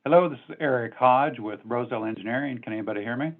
Hello, this is Eric Hodge with Rosedale Engineering. Can anybody hear me?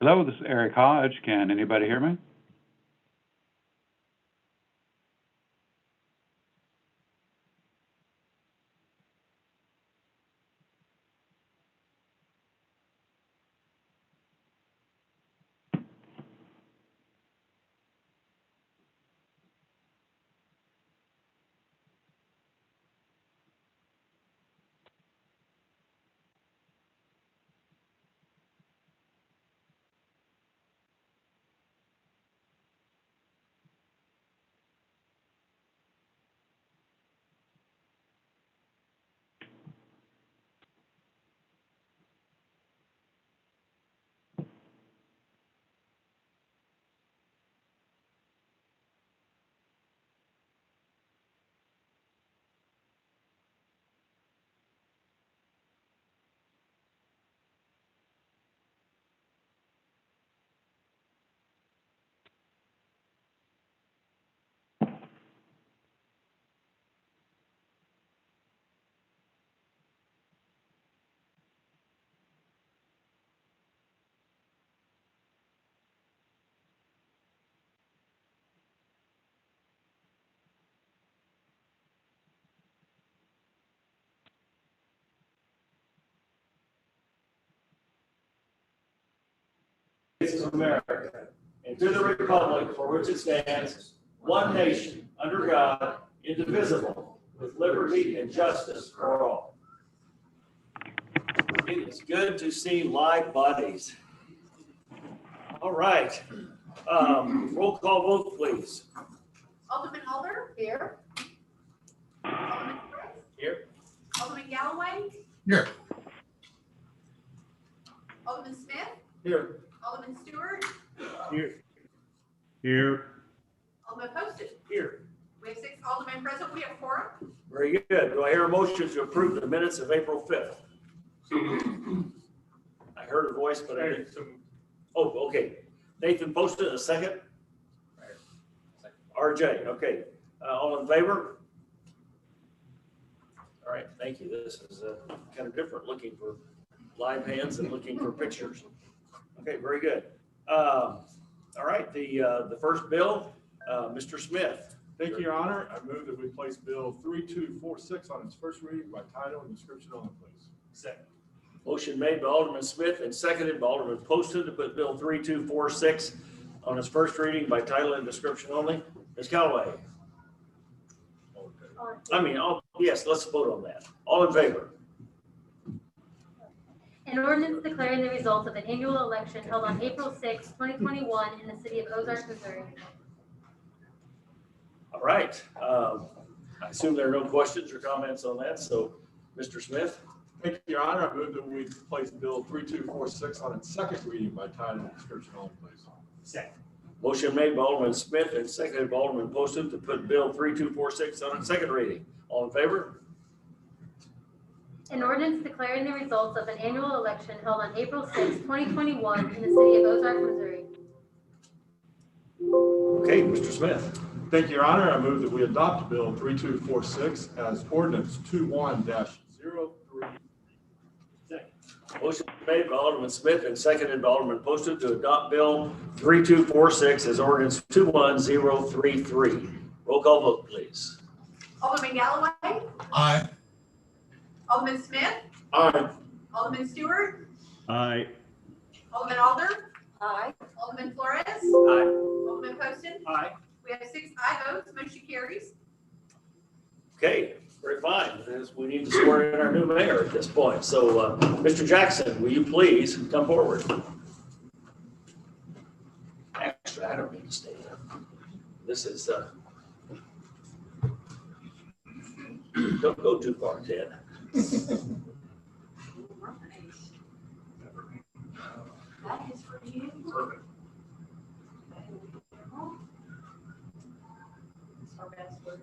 Hello, this is Eric Hodge. Can anybody hear me? States of America, and to the republic for which it stands, one nation, under God, indivisible, with liberty and justice for all. It is good to see live bodies. All right. Roll call vote, please. Alderman Alder? Here. Alderman Chris? Here. Alderman Galloway? Here. Alderman Smith? Here. Alderman Stewart? Here. Alderman Poston? Here. We have 6 aldermen present. We have quorum. Very good. Do I hear a motion to approve the minutes of April 5th? I heard a voice, but I didn't. Oh, okay. Nathan Poston, a second? RJ, okay. All in favor? All right, thank you. This is kind of different, looking for live hands and looking for pictures. Okay, very good. All right, the first bill, Mr. Smith. Thank you, Your Honor. I move that we place Bill 3246 on its first reading by title and description only, please. Second. Motion made by Alderman Smith and seconded by Alderman Poston to put Bill 3246 on its first reading by title and description only. Ms. Callaway. Yes, let's vote on that. All in favor? An ordinance declaring the results of an annual election held on April 6, 2021 in the city of Ozark, Missouri. All right. I assume there are no questions or comments on that. So, Mr. Smith. Thank you, Your Honor. I move that we place Bill 3246 on its second reading by title and description only, please. Second. Motion made by Alderman Smith and seconded by Alderman Poston to put Bill 3246 on its second reading. All in favor? An ordinance declaring the results of an annual election held on April 6, 2021 in the city of Ozark, Missouri. Okay, Mr. Smith. Thank you, Your Honor. I move that we adopt Bill 3246 as ordinance 21-03. Motion made by Alderman Smith and seconded by Alderman Poston to adopt Bill 3246 as ordinance 21033. Roll call vote, please. Alderman Galloway? Aye. Alderman Smith? Aye. Alderman Stewart? Aye. Alderman Alder? Aye. Alderman Flores? Aye. Alderman Poston? Aye. We have 6 aye votes. Motion carries. Okay, very fine. We need to swear in our new mayor at this point. So, Mr. Jackson, will you please come forward? Actually, I don't need to stay there. This is, don't go too far, Ted. That is for you. Perfect. Our best word.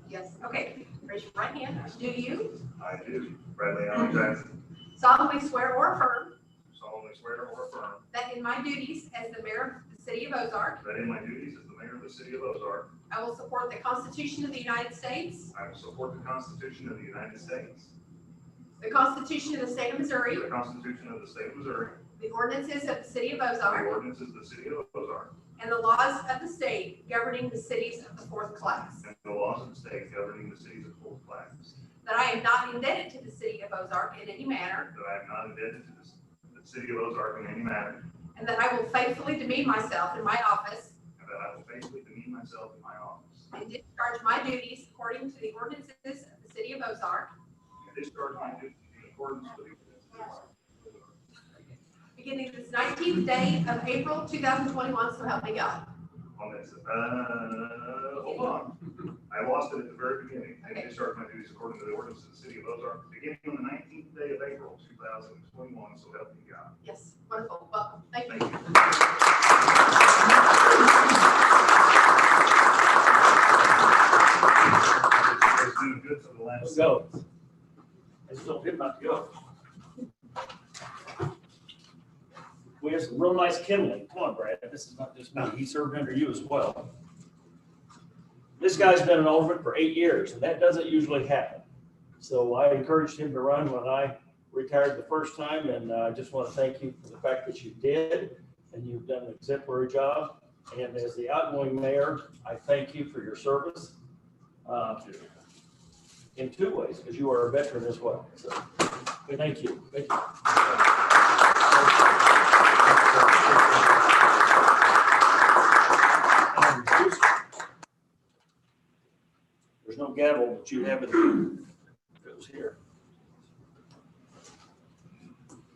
Yes, okay. Raise your right hand. Do you I do. Bradley Allen Jackson solemnly swear or affirm solemnly swear or affirm that in my duties as the mayor of the city of Ozark, that in my duties as the mayor of the city of Ozark, I will support the Constitution of the United States, I will support the Constitution of the United States, the Constitution of the State of Missouri, the Constitution of the State of Missouri, the ordinances of the City of the Ozark, ordinances of the City of Ozark, and the laws of the state governing the cities of the fourth class. and the laws of the state governing the cities of fourth class. That I am not indebted to the City of Ozark in any manner, That I am not indebted to the City of Ozark in any manner, and that I will faithfully demean myself in my office and that I will faithfully demean myself in my office, and discharge my duties according to the ordinances of the City of Ozark, and discharge my duties in accordance with the ordinances beginning this 19th day of April 2021, so help me God. on this. Hold on. I lost it at the very beginning. And Okay. discharge my duties according to the ordinances of the City of Ozark, beginning on the 19th day of April, 2021, so help me God. Yes, wonderful. Welcome. Thank Thank you. you. It's doing good for the Let's last. go. I just told him not to go. We have some real nice kindling. Come on, Brad. This is not just me. He served under you as well. This guy's been an alderman for 8 years, and that doesn't usually happen. So I encouraged him to run when I retired the first time, and I just want to thank you for the fact that you did, and you've done an exemplary job. And as the outgoing mayor, I thank you for your service in 2 ways, because you are a veteran as well. So thank you. Thank you. There's no gavel that you have in it was here.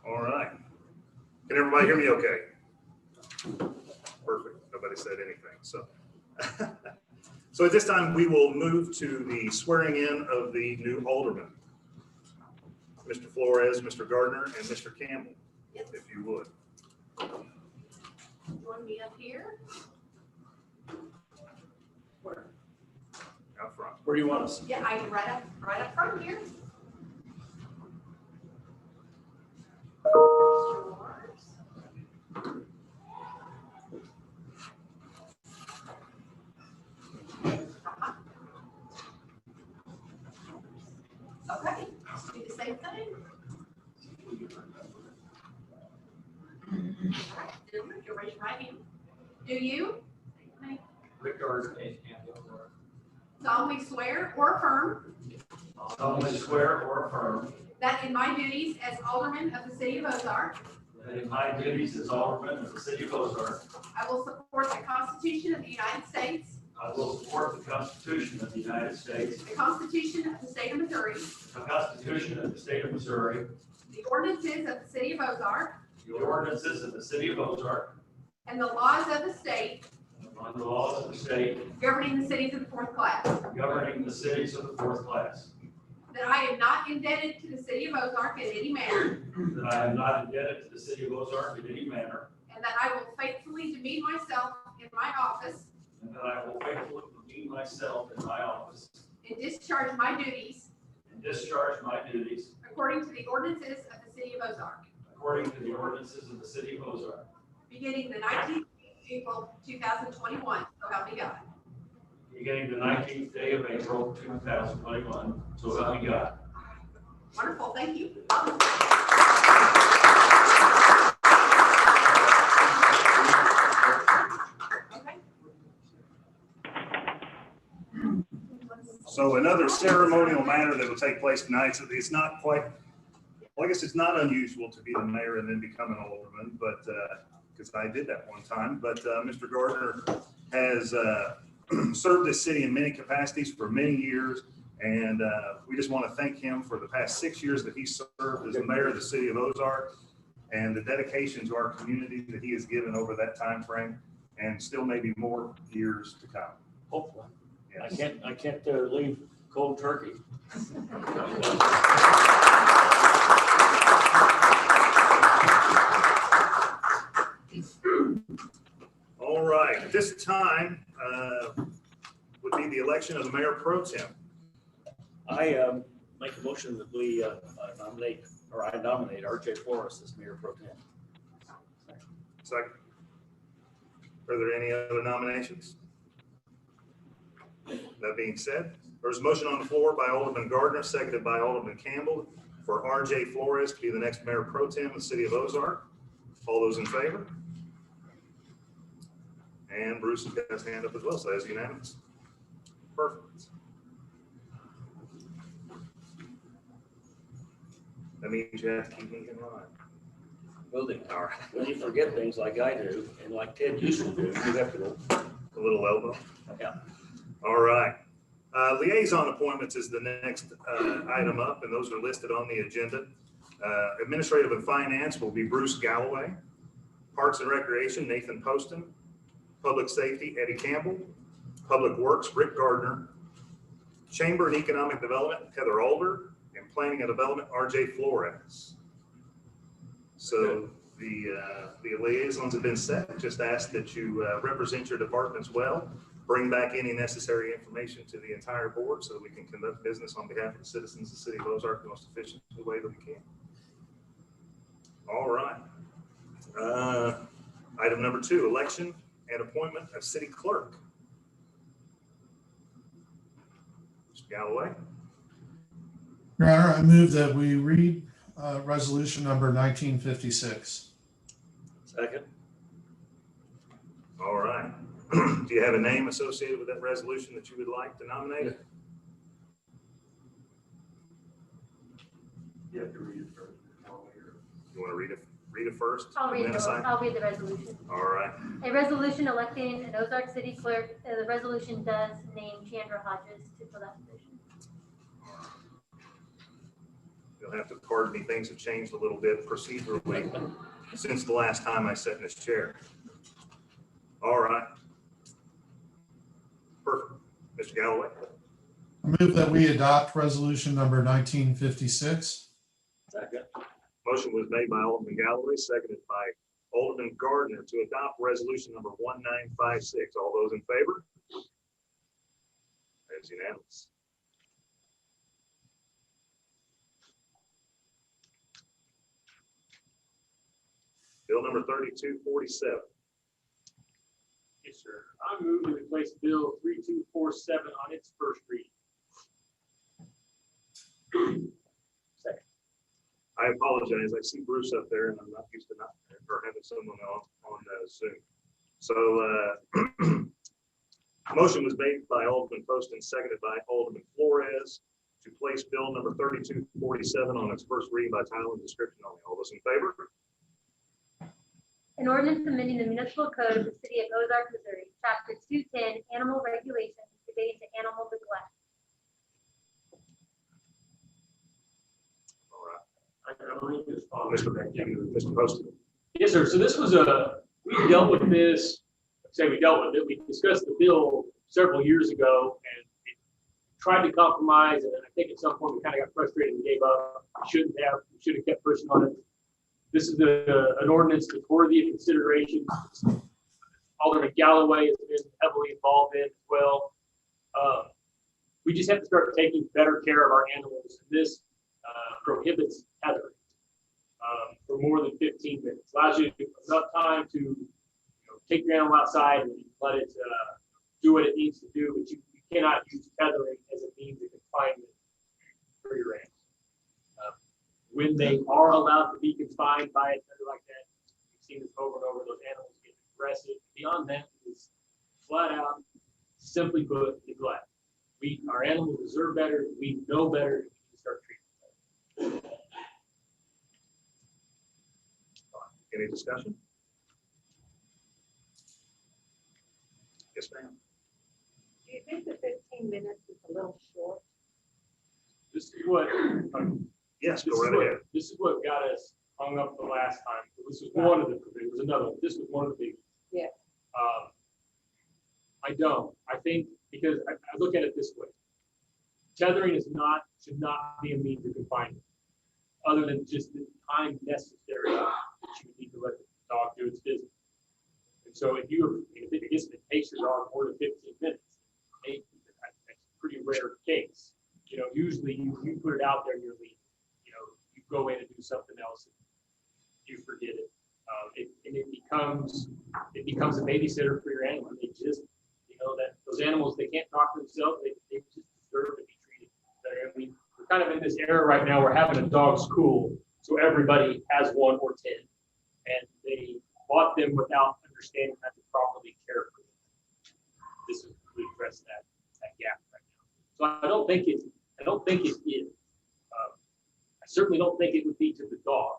All right. Can everybody hear me okay? Perfect. Nobody said anything, so. So at this time, we will move to the swearing in of the new alderman. Mr. Flores, Mr. Gardner, and Mr. Campbell, Yes. if you would. Join me up here. Where? Out front. Where do you want us? Yeah, I can right up front here. Yours. Okay, do the same thing. All right, you raise your right hand. Do you Rick Gardner, and Campbell, solemnly swear or affirm solemnly swear or affirm that in my duties as Alderman of the City of Ozark, that in my duties as Alderman of the City of Ozark, I will support the Constitution of the United States, I will support the Constitution of the United States, the Constitution of the State of Missouri, the Constitution of the State of Missouri, the ordinances of the City of Ozark, the ordinances of the City of Ozark, and the laws of the state and the laws of the state governing the cities of the fourth class. governing the cities of the fourth class, That I am not indebted to the City of Ozark in any manner, that I am not indebted to the City of Ozark in any manner, and that I will faithfully demean myself in my office and that I will faithfully demean myself in my office and discharge my duties and discharge my duties according to the ordinances of the City of Ozark, according to the ordinances of the City of Ozark, beginning the 19th of April 2021, so help me God. beginning the 19th day of April, 2021, so help me God. Wonderful, thank you. Okay. So another ceremonial matter that will take place tonight, so it's not quite, well, I guess it's not unusual to be the mayor and then become an alderman, but, because I did that one time, but Mr. Gardner has served this city in many capacities for many years, and we just want to thank him for the past 6 years that he served as the mayor of the city of Ozark, and the dedication to our community that he has given over that time frame, and still maybe more years to come. Hopefully. Yes. I can't leave cold turkey. All right, at this time would be the election of the mayor pro tem. I make a motion that we I nominate RJ Flores as mayor pro tem. Second. Are there any other nominations? That being said, there's a motion on the floor by Alderman Gardner, seconded by Alderman Campbell, for RJ Flores to be the next mayor pro tem of the city of Ozark. All those in favor? And Bruce has got his hand up as well, so that's unanimous. Perfect. That means you have to keep moving on. Building power. When you forget things like I do, and like Ted used to do, you have to go, A little elbow. yeah. All right. Liaison appointments is the next item up, and those are listed on the agenda. Administrative and Finance will be Bruce Galloway. Parks and Recreation, Nathan Poston. Public Safety, Eddie Campbell. Public Works, Rick Gardner. Chamber and Economic Development, Heather Alder. And Planning and Development, RJ Flores. So the liaisons have been set. Just ask that you represent your departments well. Bring back any necessary information to the entire board so that we can conduct business on behalf of the citizens of the city of Ozark the most efficient way that we can. All right. Item number 2, election and appointment of city clerk. Mr. Galloway. Your Honor, I move that we read resolution number 1956. Second. All right. Do you have a name associated with that resolution that you would like to nominate? You have to read it first. You want to read it first? I'll read and then assign? I'll read the resolution. All right. A resolution electing an Ozark City Clerk. The resolution does name Chandra Hodges to fill that position. You'll have to pardon me, things have changed a little bit procedurally since the last time I sat in this chair. All right. Perfect. Mr. Galloway. I move that we adopt resolution number 1956. Second. Motion was made by Alderman Galloway, seconded by Alderman Gardner to adopt resolution number 1956. All those in favor? That is unanimous. Bill number 3247. Yes, sir. I move to replace Bill 3247 on its first reading. Second. I apologize. I see Bruce up there and I'm not used to not or having someone on Zoom. So motion was made by Alderman Poston, seconded by Alderman Flores to place Bill number 3247 on its first reading by title and description only. All those in favor? An ordinance amending the municipal code of the city of Ozark, Missouri, chapter 210, animal regulations relating to animal neglect. All right. I believe this Mr. Poston. Yes, sir. So this was we dealt with this, we dealt with it. We discussed the bill several years ago and it tried to compromise. And I think at some point we kind of got frustrated and gave up. We should have kept pushing on it. This is an ordinance that's worthy of consideration. Alderman Galloway has been heavily involved in as well. We just have to start taking better care of our animals. This prohibits tethering for more than 15 minutes. Allows you enough time to take your animal outside and let it do what it needs to do, but you cannot use tethering as a means of confinement for your animals. When they are allowed to be confined by a tether like that, we've seen this over and over, those animals get aggressive. Beyond that, it's flat out, simply put, neglect. Our animals deserve better, we know better, we need to start treating them. Any discussion? Yes, ma'am. Do you think the 15 minutes is a little short? This is what Yes, go right ahead. This is what got us hung up the last time. This was one of the, there was another one. This was one of the big. Yeah. I don't. I think because I look at it this way. Tethering should not be a means of confinement, other than just the time necessary that you need to let the dog do its business. And so if it takes your dog more than 15 minutes, that's a pretty rare case. Usually you put it out there and you're leaving. You go in and do something else, and you forget it. It becomes a babysitter for your animal. They just, that those animals, they can't talk to themselves. They just deserve to be treated better. I mean, we're kind of in this era right now, we're having a dog school, so everybody has one or 10. And they bought them without understanding how to properly care for them. This is, we address that gap right now. So I don't think it is. I certainly don't think it would be to the dog.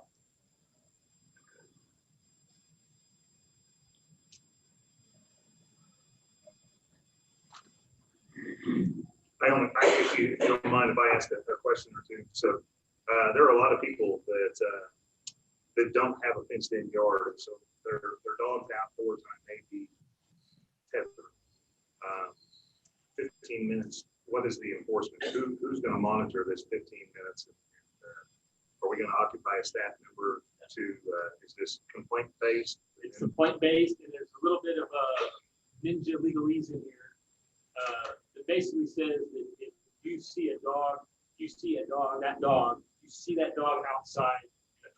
If you don't mind if I ask a question or two. So there are a lot of people that don't have a fenced in yard, so their dog's outdoor time may be tethered. 15 minutes, what is the enforcement? Who's going to monitor this 15 minutes? Are we going to occupy a staff member to, is this complaint based? It's complaint based, and there's a little bit of ninja legalese in here. That basically says that if you see a dog, you see that dog outside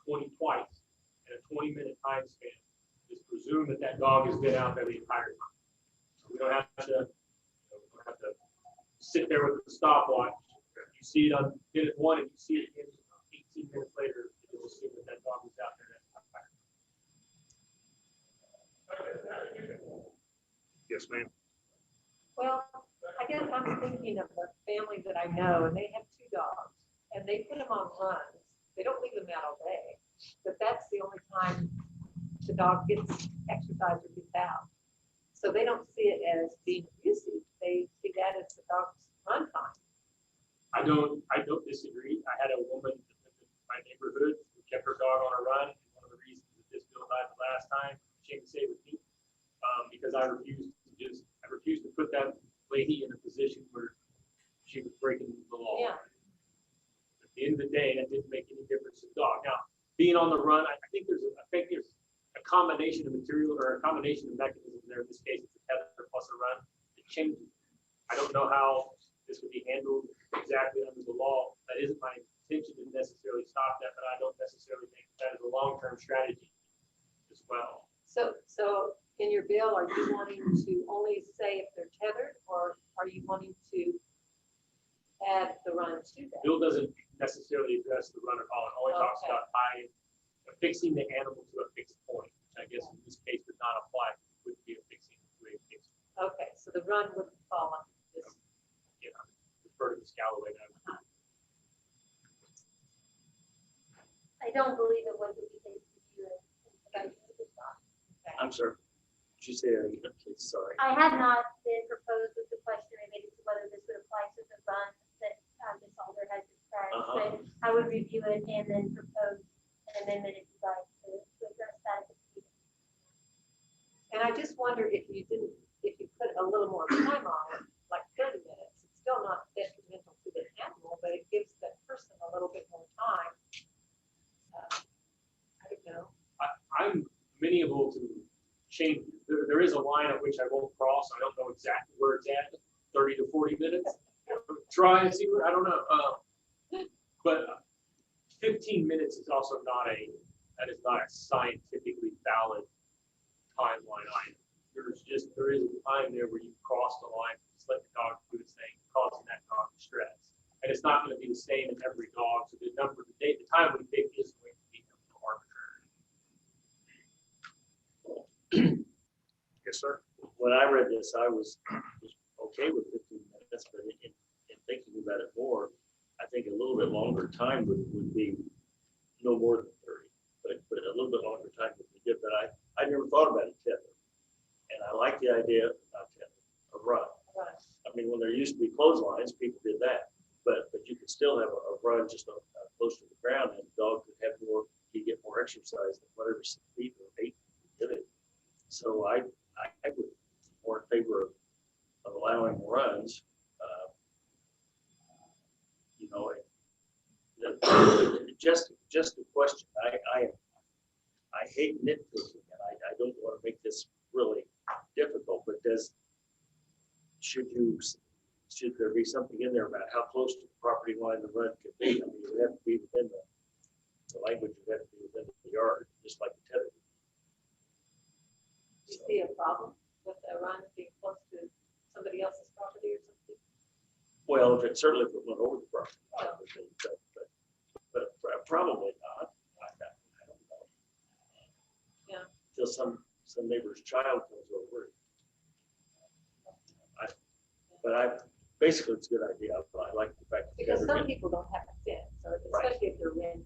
twice in a 20-minute time span, just presume that dog has been out there the entire time. So we don't have to sit there with the stopwatch. You see it on minute 1 and you see it again 18 minutes later, you just assume that dog was out there that entire time. Yes, ma'am. Well, I guess I'm thinking of a family that I know, and they have 2 dogs, and they put them on runs. They don't leave them out all day, but that's the only time the dog gets exercise or gets out. So they don't see it as being abusive. They see that as the dog's run time. I don't disagree. I had a woman that lived in my neighborhood who kept her dog on a run. And one of the reasons that this bill died the last time, she can say with me, because I refused to put that lady in a position where she was breaking the law. Yeah. At the end of the day, that didn't make any difference to the dog. Now, being on the run, I think there's a combination of material or a combination of mechanisms there. In this case, it's a tether plus a run. It changes. I don't know how this would be handled exactly under the law. That isn't my intention to necessarily stop that, but I don't necessarily think that is a long-term strategy as well. So in your bill, are you wanting to only say if they're tethered, or are you wanting to add the run to that? Bill doesn't necessarily address the run at all. It only talks Okay. about affixing the animal to a fixed point, which I guess in this case would not apply. It would be affixing to a fixed point. Okay, so the run wouldn't fall under this. You know, refer to the Scalloway. I don't believe it would be based to you. I'm sorry. Did you say that again, please? Sorry. I had not been proposed with the question related to whether this would apply to the run that Ms. Alder has described. But I would review it and then propose an amendment if you'd like to address that. And I just wonder if you put a little more time on it, like 30 minutes, it's still not detrimental to the animal, but it gives the person a little bit more time. I don't know. I'm amenable to change. There is a line at which I won't cross. I don't know exactly where it's at, 30 to 40 minutes. Try and see where, I don't know. But 15 minutes is also not a scientifically valid timeline item. There is a time there where you cross the line, just let the dog do its thing, causing that dog distress. And it's not going to be the same in every dog. So the time we pick is going to be arbitrary. Yes, sir. When I read this, I was okay with 15 minutes, but in thinking about it more, I think a little bit longer time would be no more than 30, but a little bit longer time would be good. But I never thought about it tether. And I like the idea of a run. Right. I mean, when there used to be clotheslines, people did that, but you could still have a run just close to the ground, and the dog could have you get more exercise than whatever 6 feet or 8 feet did it. So I would more in favor of allowing runs. Just a question. I hate nitpicking, and I don't want to make this really difficult, but should there be something in there about how close to the property line the run could be? I mean, it would have to be within the language would have to be within the yard, just like the tether. Do you see a problem with a run being close to somebody else's property or something? Well, certainly if it went over the property. Well, Probably not. I don't know. Yeah. Till some neighbor's child comes over. Basically, it's a good idea. I like the fact that. Because some people don't have a fence, so especially if they're renting,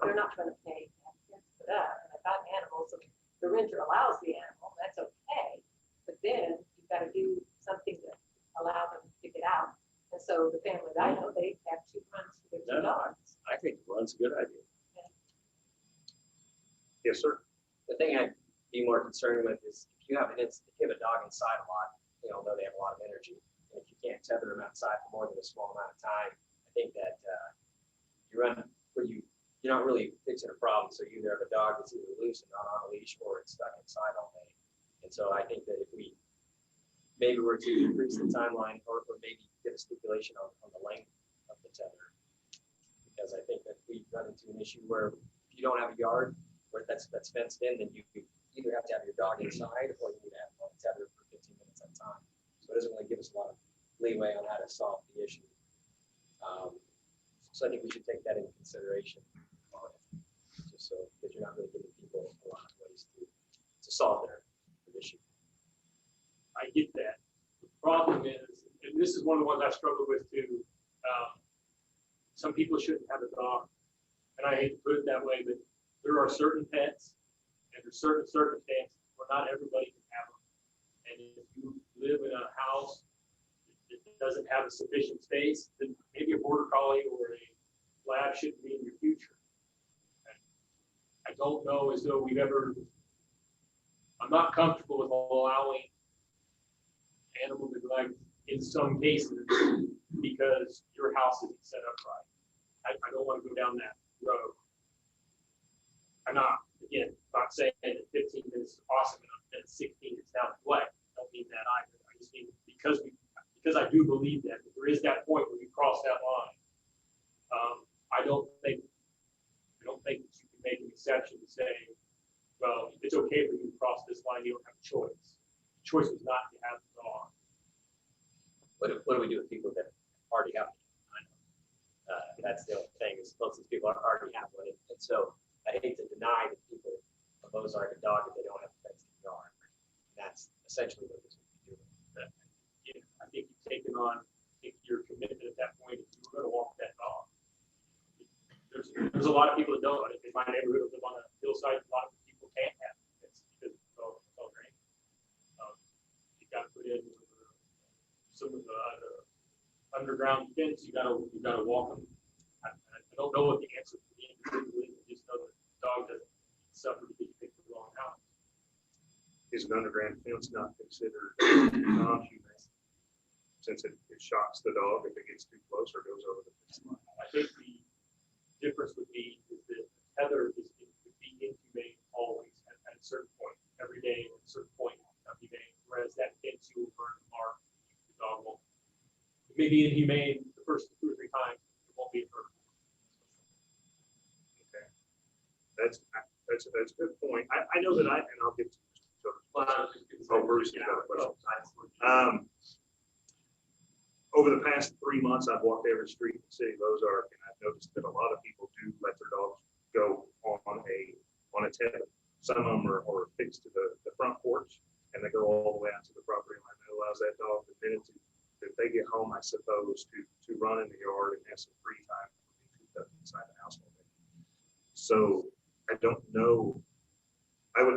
they're not gonna pay to have a fence put up. And if I'm animals, so the renter allows the animal, that's okay. But then you've got to do something to allow them to get out. And so the family that I know, they have 2 runs for their 2 dogs. I think run's a good idea. Yes, sir. The thing I'd be more concerned with is if you have a dog inside a lot, though they have a lot of energy, and if you can't tether them outside for more than a small amount of time, I think that you run where you're not really fixing a problem. So you either have a dog that's either loose and not on a leash, or it's stuck inside all day. And so I think that if we maybe were to increase the timeline, or maybe get a stipulation on the length of the tether, because I think that we run into an issue where if you don't have a yard where that's fenced in, then you either have to have your dog inside, or you need to have one tethered for 15 minutes at a time. So it doesn't really give us a lot of leeway on how to solve the issue. So I think we should take that into consideration, just so that you're not really giving people a lot of ways to solve their issue. I get that. The problem is, and this is one of the ones I struggle with too. Some people shouldn't have a dog, and I hate to put it that way, but there are certain pets and there's certain circumstances where not everybody can have them. And if you live in a house that doesn't have a sufficient space, then maybe a border collie or a lab shouldn't be in your future. And I don't know as though I'm not comfortable with allowing animal neglect in some cases because your house isn't set up right. I don't want to go down that road. I'm not saying that 15 minutes is awesome and 16 is down the way. I don't mean that either. I just mean because I do believe that there is that point where you cross that line. I don't think that you can make an exception to say, well, it's okay for you to cross this line, you don't have a choice. The choice is not to have the dog. What do we do with people that already have one? That's the only thing, is most of these people already have one. And so I hate to deny that people of those are a dog if they don't have a fenced yard. That's essentially what this would be doing. I think you've taken on your commitment at that point if you were going to walk that dog. There's a lot of people that don't. In my neighborhood, live on a hillside. A lot of people can't have it. It's because it's all rain. You got to put in some of the underground fence. You got to walk them. I don't know what the answer to the individual is. I just know that the dog doesn't suffer because you pick the wrong house. Is an underground fence not considered non-humane, since it shocks the dog if it gets too close or goes over the fence line? I think the difference would be is that tether would be inhumane always at a certain point, every day at a certain point humane, whereas that fence you will burn the mark, the dog won't. It may be inhumane the first 2 or 3 times, it won't be hurt. Okay, that's a good point. I know that and I'll get to Bruce, you got a question. Over the past 3 months, I've walked every street in the city of Ozark, and I've noticed that a lot of people do let their dogs go on a tether. Some of them are fixed to the front porch, and they go all the way out to the property line. That allows that dog the minute that they get home, I suppose, to run in the yard and have some free time inside the house. So I don't know. I would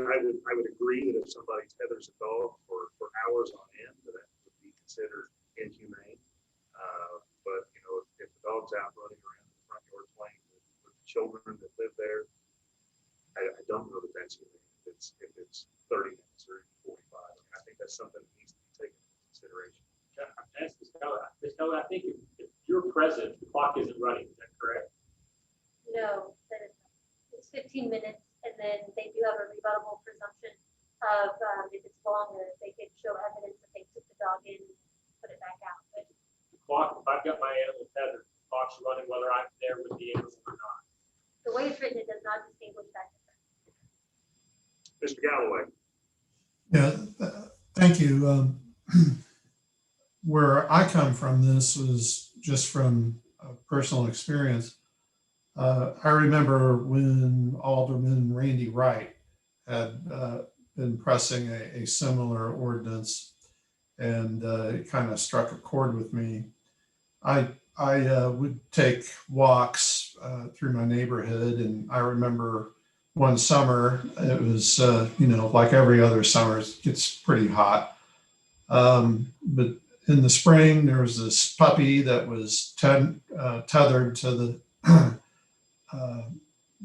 agree that if somebody tethers a dog for hours on end, that would be considered inhumane. But if the dog's out running around the front yard playing with the children that live there, I don't know that that's humane. If it's 30 minutes or 45, I think that's something that needs to be taken into consideration. That's Ms. Keller, I think if you're present, the clock isn't running. Is that correct? No, that is, it's 15 minutes, and then they do have a rebuttable presumption of if it's longer, they can show evidence that they took the dog in and put it back out. But The clock, if I've got my animal tethered, the clock's running whether I'm there with the animal or not. the way it's written, it does not distinguish that difference. Mr. Galloway. Yeah, thank you. Where I come from, this was just from personal experience. I remember when Alderman Randy Wright had been pressing a similar ordinance, and it kind of struck a chord with me. I would take walks through my neighborhood, and I remember one summer, it was, like every other summer, it gets pretty hot. But in the spring, there was this puppy that was tethered to the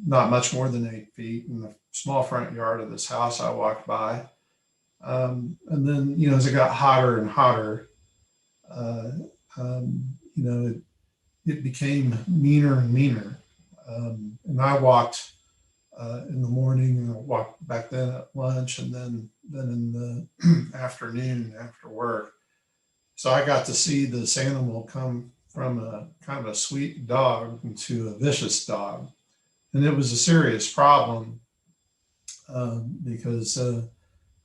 not much more than 8 feet in the small front yard of this house I walked by. And then, as it got hotter and hotter, uh, it became meaner and meaner. And I walked in the morning, and I walked back then at lunch, and then in the afternoon after work. So I got to see this animal come from a kind of a sweet dog into a vicious dog. And it was a serious problem because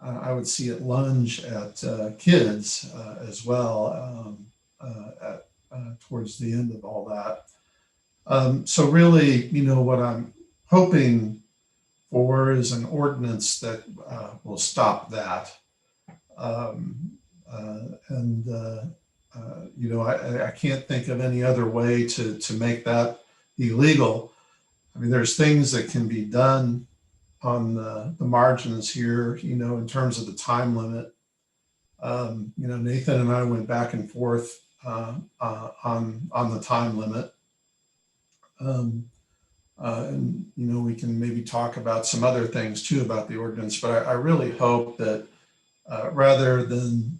I would see it lunge at kids as well towards the end of all that. So really, what I'm hoping for is an ordinance that will stop that. I can't think of any other way to make that illegal. I mean, there's things that can be done on the margins here, in terms of the time limit. Nathan and I went back and forth on the time limit. And we can maybe talk about some other things too about the ordinance, but I really hope that rather than,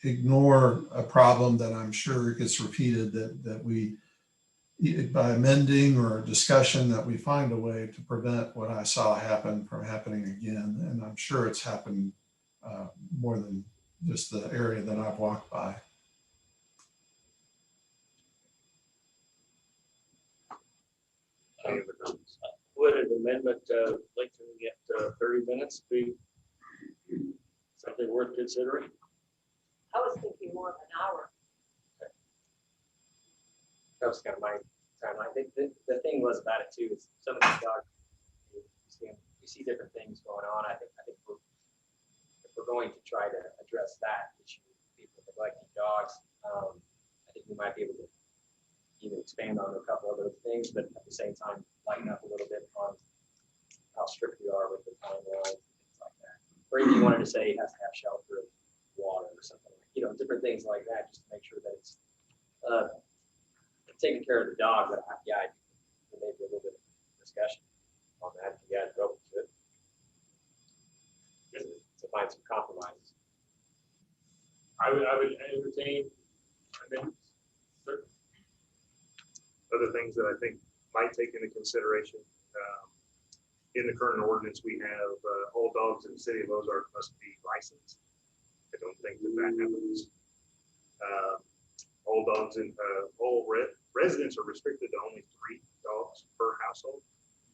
ignore a problem that I'm sure gets repeated, that we, by amending or discussion, that we find a way to prevent what I saw happen from happening again. And I'm sure it's happened more than just the area that I've walked by. Would an amendment lengthening it 30 minutes be something worth considering? I was thinking more of an hour. That was kind of my timeline. I think the thing was about it too, is some of these dogs, we see different things going on. I think if we're going to try to address that issue, people neglecting dogs, I think we might be able to even expand on a couple of those things, but at the same time, lighten up a little bit on how strict we are with the timelines and things like that. Or even you wanted to say it has to have shelter, water, or something like, different things like that, just to make sure that it's taking care of the dog. But yeah, there may be a little bit of discussion on that if you guys are open to it, to find some compromises. I would entertain amendments. Other things that I think might take into consideration, in the current ordinance, we have all dogs in the city of Ozark must be licensed. I don't think that happens. All dogs in residents are restricted to only 3 dogs per household.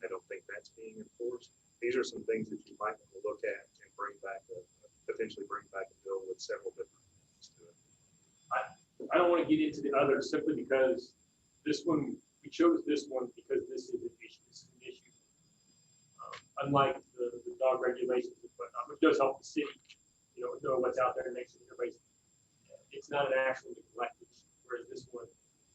I don't think that's being enforced. These are some things that you might want to look at and potentially bring back a bill with several different things to it. I don't want to get into the others simply because this one, we chose this one because this is an issue. Unlike the dog regulations and whatnot, which does help the city, know what's out there and makes it everybody's. It's not an actual neglect issue, whereas this one,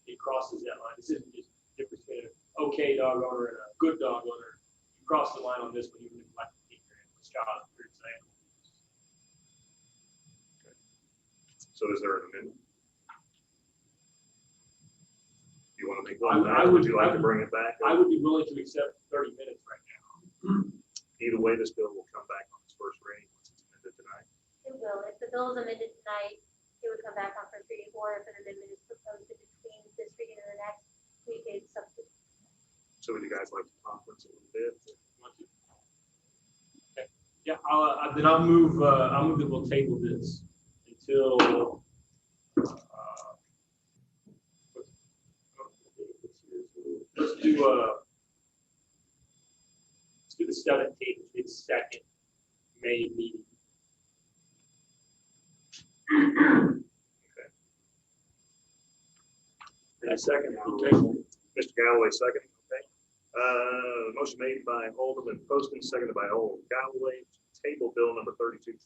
it crosses that line. This isn't just the difference between an okay dog owner and a good dog owner. You cross the line on this one, you neglect to keep your animal's job, for example. So is there an amendment? Do you want to make one? Would you like to bring it back? I would be willing to accept 30 minutes right now. Either way, this bill will come back on its first reading once it's amended tonight. It will. If the bill is amended tonight, it would come back on first reading, or if an amendment is proposed in between this reading and the next, we could substitute. So would you guys like to conference a little bit? Okay. Yeah, I'll move that we'll table this until let's do the 17th, it's second May meeting. Okay. And a second on the table. Mr. Galloway, second, okay. Motion made by Alderman Poston, seconded by Alderman Galloway, to table bill number 3247,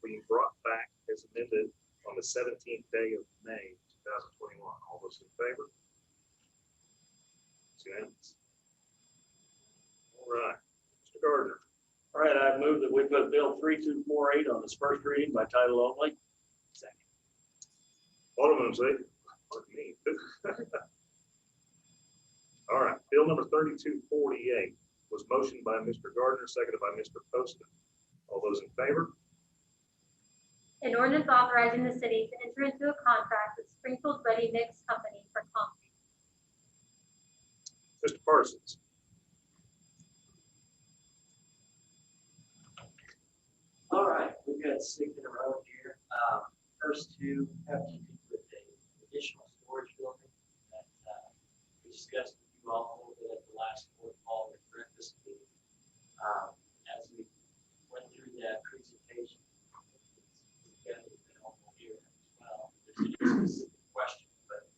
being brought back as amended on the 17th day of May, 2021. All those in favor? It's unanimous. All right, Mr. Gardner. All right, I move that we put Bill 3248 on its first reading by title only. Second. Alderman, say, pardon me. All right, bill number 3248 was motioned by Mr. Gardner, seconded by Mr. Poston. All those in favor? An ordinance authorizing the city to enter into a contract with Springfield Ready Mix Company for concrete. Mr. Parsons. All right, we've got 6 in a row here. First two have to do with the additional storage building that we discussed with you all a little bit at the last board call with breakfast meeting. As we went through that presentation, we've got it available here as well. There's a specific question, but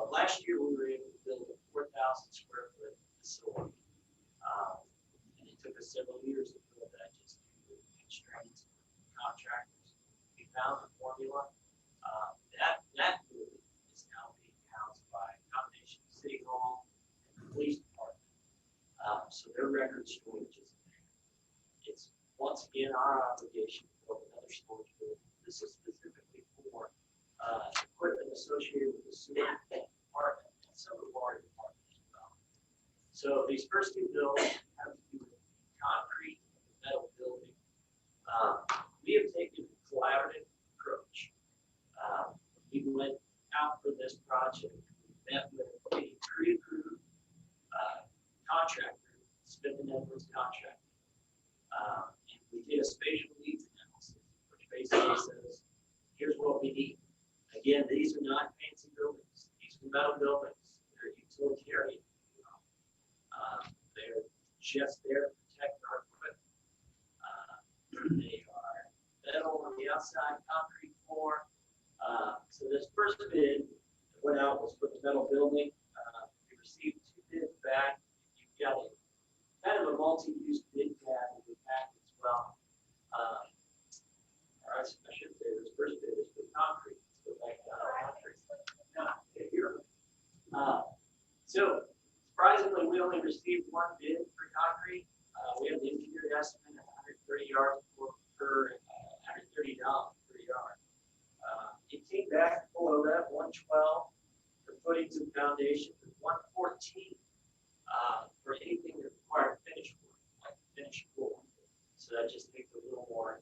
last year we were able to build a 4,000 square foot facility. And it took us several years to build that just due to constraints of contractors. We found the formula. That building is now being housed by a combination of City Hall and the police department. So their record storage is there. It's once again our obligation to build another storage building. This is specifically for equipment associated with the sewer department and some of the water department as well. So these first two bills have to do with concrete and metal building. We have taken a collaborative approach. We went out for this project. We met with a pre-approved contractor, Smith and Edwards contractor. And we did a spatial needs analysis, which basically says, here's what we need. Again, these are not fancy buildings. These are metal buildings. They're utilitarian. They're just there to protect our equipment. They are metal on the outside, concrete floor. So this first bid that went out was for the metal building. We received 2 bids back. You've got a kind of a multi-use bid pad in the pack as well. All right, so I should say this first bid is for concrete. So like concrete. Here. So surprisingly, we only received 1 bid for concrete. We have the engineered estimate of 130 yards per $130 per yard. It came back below that 112 for footings and foundations, and 114 for anything that required finish work, like finish floor. So that just takes a little more,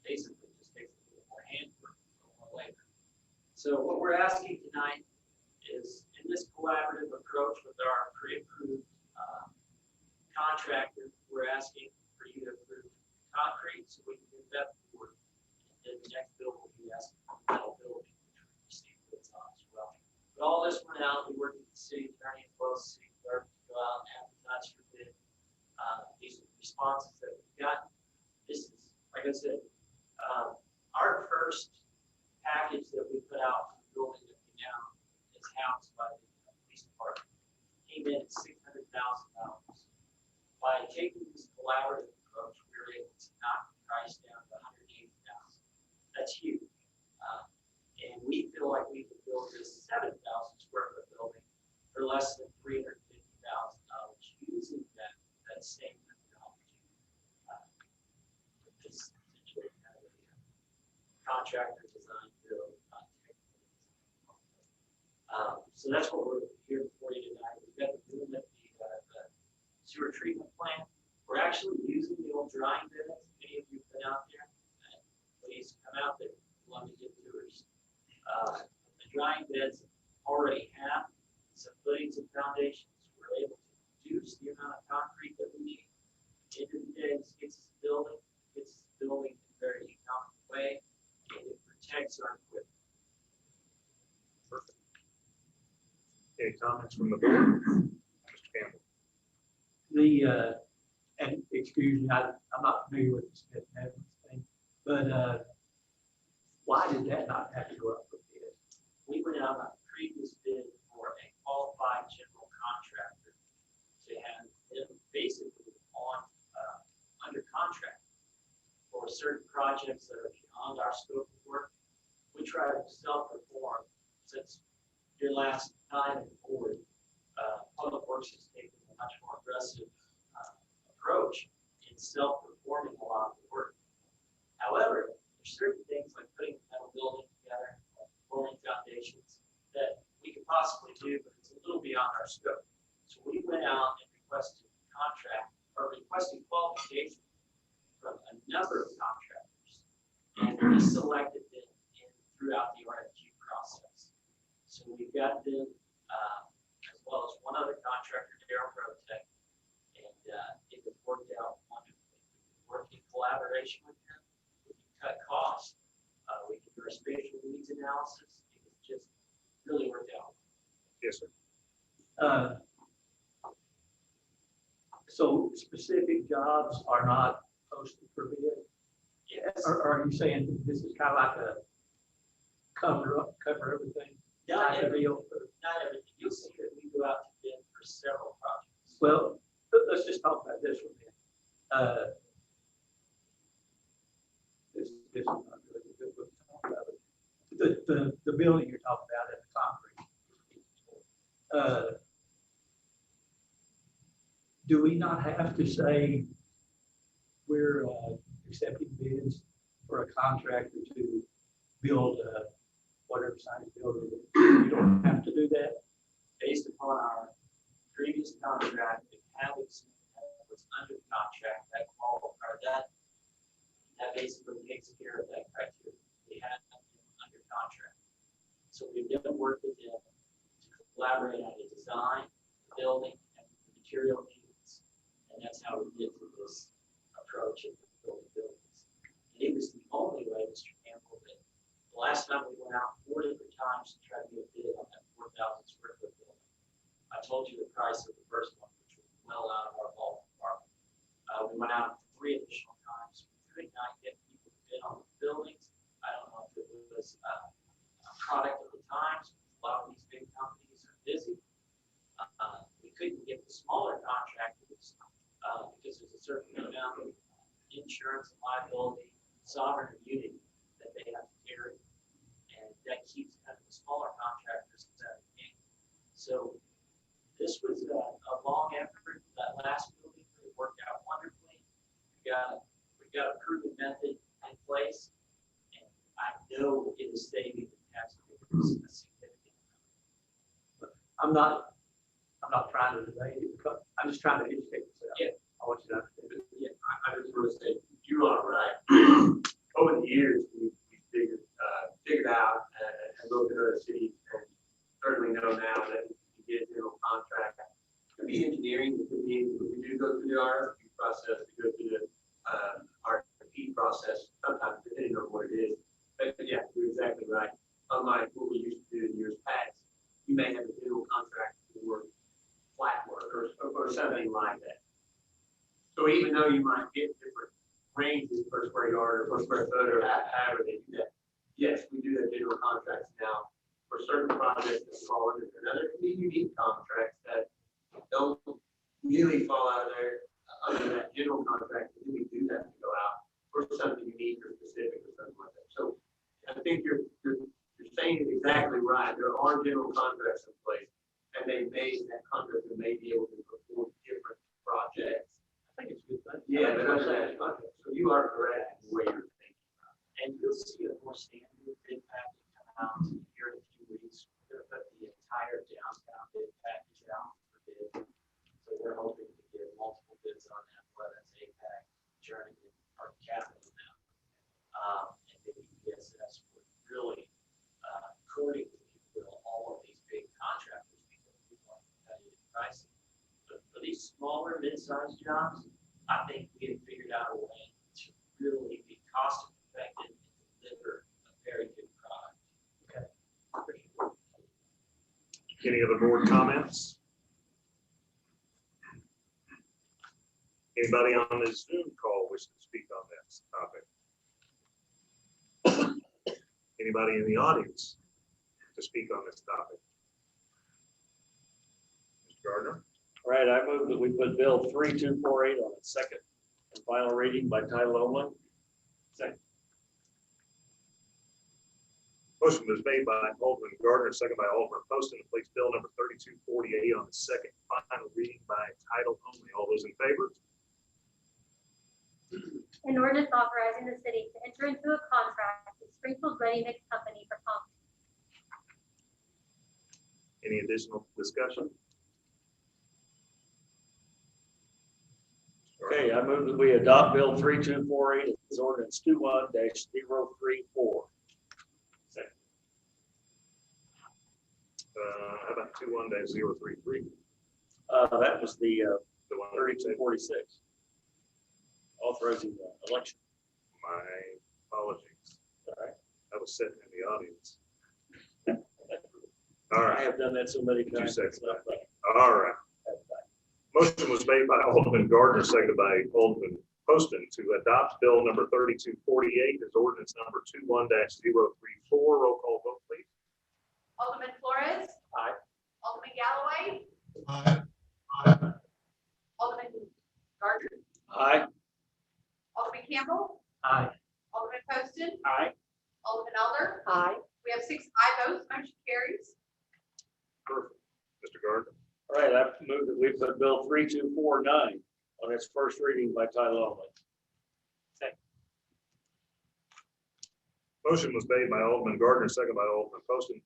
basically just takes a little more handwork, a little more labor. So what we're asking tonight is, in this collaborative approach with our pre-approved contractor, we're asking for you to approve concrete so we can get that forward. And then the next bill will be asking for metal building, which we received bids on as well. But all this went out, we worked with the city attorney as well as the city clerk to go out and advertise for bid. These are the responses that we got. This is, like I said, our first package that we put out for the building that we now is housed by the police department. Came in at $600,000. By taking this collaborative approach, we were able to knock the price down to $180,000. That's huge. And we feel like we can build this 7,000 square foot building for less than $350,000 using that same methodology. It's essentially kind of a contractor design build, not technical design. So that's what we're here for you tonight. We've got the room at the sewer treatment plant. We're actually using the old drying beds. Many of you have been out there. Please come out there. We love to get tours. The drying beds already have some footings and foundations. We're able to reduce the amount of concrete that we need. At the end of the day, this gets us building in a very economical way, and it protects our equipment. Perfect. Any comments from the board? Mr. Campbell. And excuse me, I'm not familiar with the Smith and Edwards thing, but why did that not have to go up for bid? We went out on previous this bid for a qualified general contractor to have them basically on, under contract for certain projects that are beyond our scope of work. We try to self-perform since your last time in board, Public Works has taken a much more aggressive approach in self-performing a lot of the work. However, there's certain things like putting a metal building together, rolling foundations, that we could possibly do, but it's a little beyond our scope. So we went out and requested qualifications from a number of contractors, and we selected them throughout the RFQ process. So we've got them, as well as one other contractor, Darryl Protech, and it has worked out wonderfully. We work in collaboration with them. We can cut costs. We can do our spatial needs analysis. It's just really worked out. Yes, sir. So specific jobs are not posted for bid? Yes. Or are you saying this is kind of like a cover everything? Not everything. You'll see that we go out to bid for several projects. Well, let's just talk about this one then. This is not really a good book to talk about. The building you're talking about in the concrete. Do we not have to say we're accepting bids for a contractor to build whatever size building? We don't have to do that. Based upon our previous contract, if having something that was under contract, that basically takes care of that criteria. We had under contract. So we've done work with them to collaborate on the design, building, and material needs. And that's how we get to this approach of building buildings. And it was the only way, Mr. Campbell, that the last time we went out 4 different times to try to get a bid on that 4,000 square foot building. I told you the price of the first one, which was well out of our ballpark. We went out 3 additional times. We could not get people to bid on the buildings. I don't know if it was a product of the times. A lot of these big companies are busy. We couldn't get the smaller contractors because there's a certain amount of insurance and liability, sovereign immunity that they have to carry, and that keeps kind of the smaller contractors out of the game. So this was a long effort. That last building worked out wonderfully. We got a proven method in place, and I know it is saving the taxpayers a significant amount. I'm not trying to debate it, because I'm just trying to educate myself. Yeah. I want you to understand. Yeah, I just want to say you are right. Over the years, we figured out and looked at other cities, and certainly know now that we get general contract. It could be engineering, it could be, we do go through the RFQ process, we go through the RFP process, sometimes depending on what it is. But yeah, you're exactly right. Unlike what we used to do in years past, you may have a general contract for flat work or something like that. So even though you might get different ranges per square yard or per square foot or however they do that, yes, we do have general contracts now for certain projects that fall under there. Now, there can be unique contracts that don't really fall out of there under that general contract, and we do have to go out for something unique or specific or something like that. So I think you're saying it exactly right. There are general contracts in place, and that contractor may be able to perform different projects. I think it's a good thing. Yeah, but under that contract. So you are correct in the way you're thinking. And you'll see a more standard bid package come out here in a few weeks. We're going to put the entire downtown bid package out for bid. So we're hoping to get multiple bids on that, whether it's APAC, Journey, or Capital now. And the EPSS would really courting, if you will, all of these big contractors because we want competitive pricing. But for these smaller, mid-sized jobs, I think we have figured out a way to really be cost effective and deliver a very good product. Okay. Any other board comments? Anybody on this Zoom call wish to speak on this topic? Anybody in the audience to speak on this topic? Gardner. All right, I move that we put Bill 3248 on its second and final reading by title only. Second. Motion was made by Alderman Gardner, second by Alderman Poston, to place bill number 3248 on its second and final reading by title only. All those in favor? An ordinance authorizing the city to enter into a contract with Springfield Ready Mix Company for concrete. Any additional discussion? Okay, I move that we adopt Bill 3248 as ordinance 21-034. Second. How about 21-033? That was the The one 3246. Authorizing the election. My apologies. All right. I was sitting in the audience. All I right, have done that so many 2 times. seconds. It's not funny. all right. Motion was made by Alderman Gardner, seconded by Alderman Poston, to adopt bill number 3248 as ordinance number 21-034. Roll call vote, please. Alderman Flores. Aye. Alderman Galloway. Aye. Alderman Gardner. Aye. Alderman Campbell. Aye. Alderman Poston. Aye. Alderman Elder. Aye. We have 6 aye votes, motion carries. Perfect. Mr. Gardner. All right, I move that we put Bill 3249 on its first reading by title only. Motion was made by Alderman Gardner, second by Alderman Poston,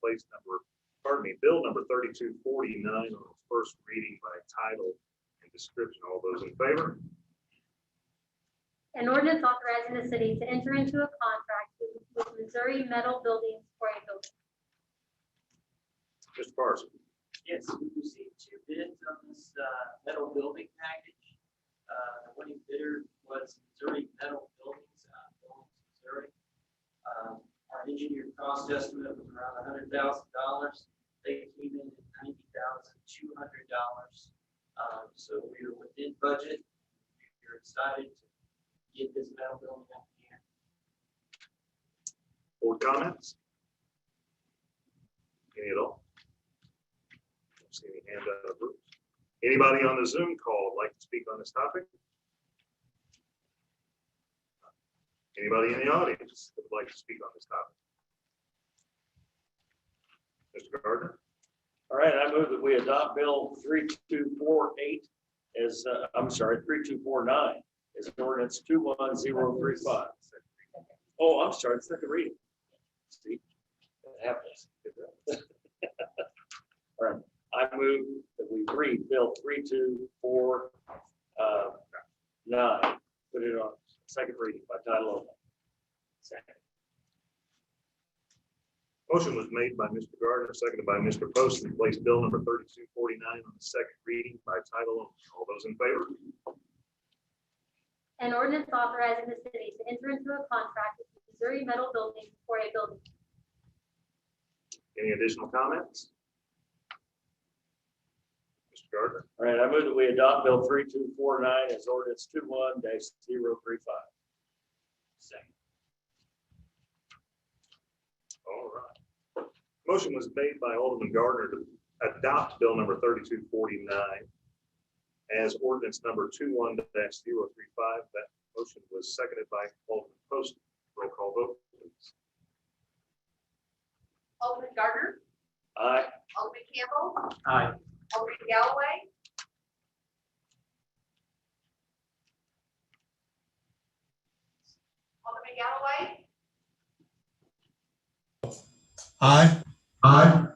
bill number 3249 on its first reading by title and description. All those in favor? An ordinance authorizing the city to enter into a contract with Missouri Metal Buildings for a building. Mr. Parsons. Yes, we received 2 bids on this metal building package. The winning bidder was Missouri Metal Buildings, Missouri. Our engineer cost estimate was around $100,000. They came in at $90,200. So we were within budget. We're excited to get this metal building up here. Board comments? Any at all? Don't see any hand out of groups. Anybody on the Zoom call would like to speak on this topic? Anybody in the audience that would like to speak on this topic? Mr. Gardner? All right, I move that we adopt Bill 3248 as, 3249 as ordinance 21035. Oh, I'm sorry, second reading. See, that happens. All right, I move that we read Bill 3249, put it on second reading by title only. Second. Motion was made by Mr. Gardner, seconded by Mr. Poston, to place bill number 3249 on the second reading by title only. All those in favor? An ordinance authorizing the city to enter into a contract with Missouri Metal Buildings for a building. Any additional comments? Mr. Gardner? All right, I move that we adopt Bill 3249 as ordinance 21-035. Second. All right. Motion was made by Alderman Gardner to adopt bill number 3249 as ordinance number 21-035. That motion was seconded by Alderman Poston. Roll call vote, please. Alderman Gardner. Aye. Alderman Campbell. Aye. Alderman Galloway. Alderman Galloway. Aye. Aye.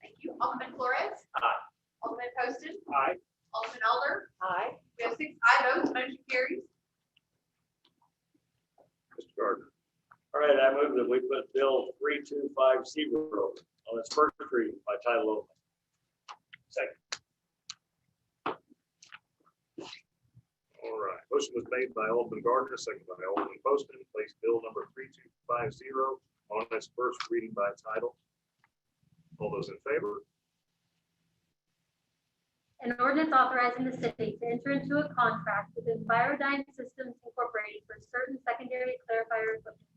Thank you. Alderman Flores. Aye. Alderman Poston. Aye. Alderman Elder. Aye. We have 6 aye votes, motion carries. Mr. Gardner? All right, I move that we put Bill 3250 on its first reading by title only. Second. All right. Motion was made by Alderman Gardner, seconded by Alderman Poston, to place bill number 3250 on its first reading by title. All those in favor? An ordinance authorizing the city to enter into a contract with Envirodyne Systems Incorporated for certain secondary clarifier equipment.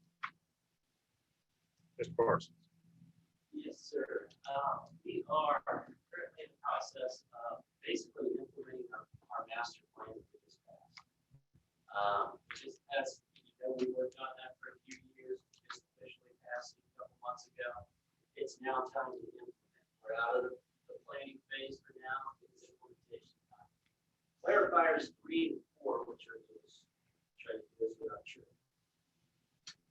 Mr. Parsons? Yes, sir. We are currently in the process of basically implementing our master plan for this past. Just as, we worked on that for a few years, we just officially passed it a couple months ago. It's now time to implement. We're out of the planning phase for now, it's implementation time. Clarifiers 3 and 4, which are those, try to do this without sure.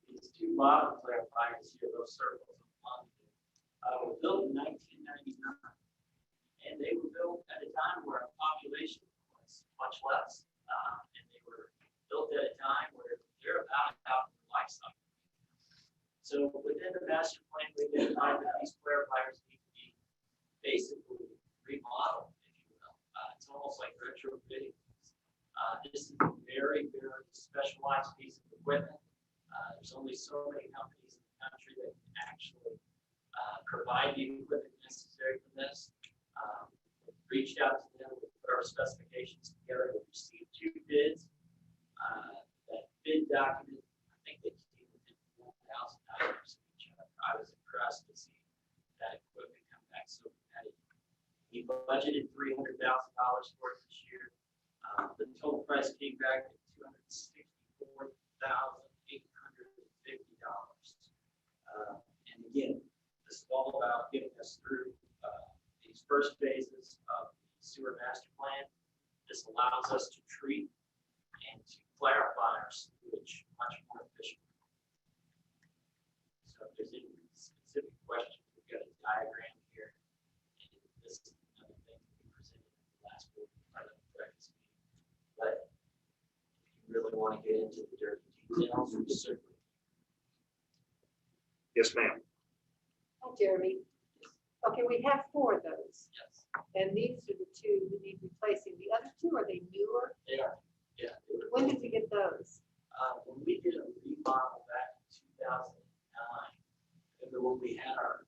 These two bottom clarifiers here, those circles on were built in 1999. And they were built at a time where our population was much less. And they were built at a time where they're about out of the life cycle. So within the master plan, we identified that these clarifiers need to be basically remodeled, if you will. It's almost like retrofitting. This is a very, very specialized piece of equipment. There's only so many companies in the country that can actually provide the equipment necessary for this. We reached out to them, we put our specifications together, we received 2 bids. That bid document, I think they came within $1,000 of each other. I was impressed to see that equipment come back so competitive. We budgeted $300,000 for it this year. The total price came back at $264,850. And again, this is all about getting us through these first phases of the sewer master plan. This allows us to treat and to clarify our sewage much more efficiently. So if there's any specific questions, we've got a diagram here. And this is another thing that we presented in the last board part of the practice meeting. But if you really want to get into the dirty details, we certainly. Yes, ma'am. Hi, Jeremy. Okay, we have 4 of those, Yes, and these are the 2 that need replacing. The other 2, are they newer? they are. Yeah. They were. When did you get those? When we did a remodel back in 2009, remember when we had our,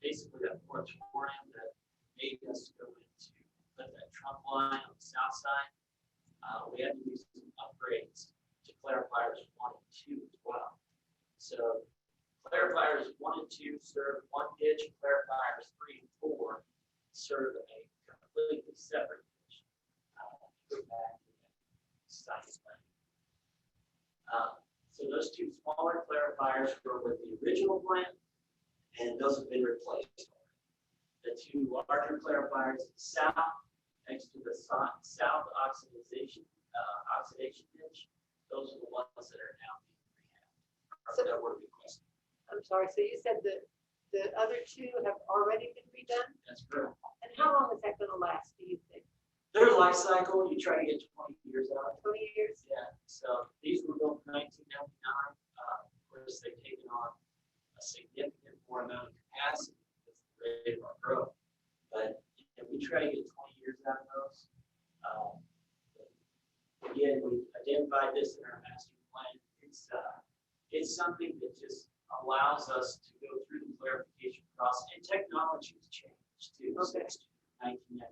basically that moratorium that made us go into, put that trunk line on the south side, we had to do some upgrades to clarifiers 1 and 2 as well. So clarifiers 1 and 2 serve one ditch, clarifiers 3 and 4 serve a completely separate ditch. Go back to that site plan. So those 2 smaller clarifiers were with the original plan, and those have been replaced. The 2 larger clarifiers south, next to the south oxidation ditch, those are the ones that are now being rehabbed, or that were requested. I'm sorry, so you said that the other 2 have already been redone? That's correct. And how long is that gonna last, do you think? Their life cycle, you try to get 20 years out. 20 years? Yeah, so these were built in 1999. Of course, they've taken on a significant more amount of capacity with the rate of our growth. But we try to get 20 years out of those. Again, we identified this in our master plan. It's something that just allows us to go through the clarification process, and technology has changed too since 1999.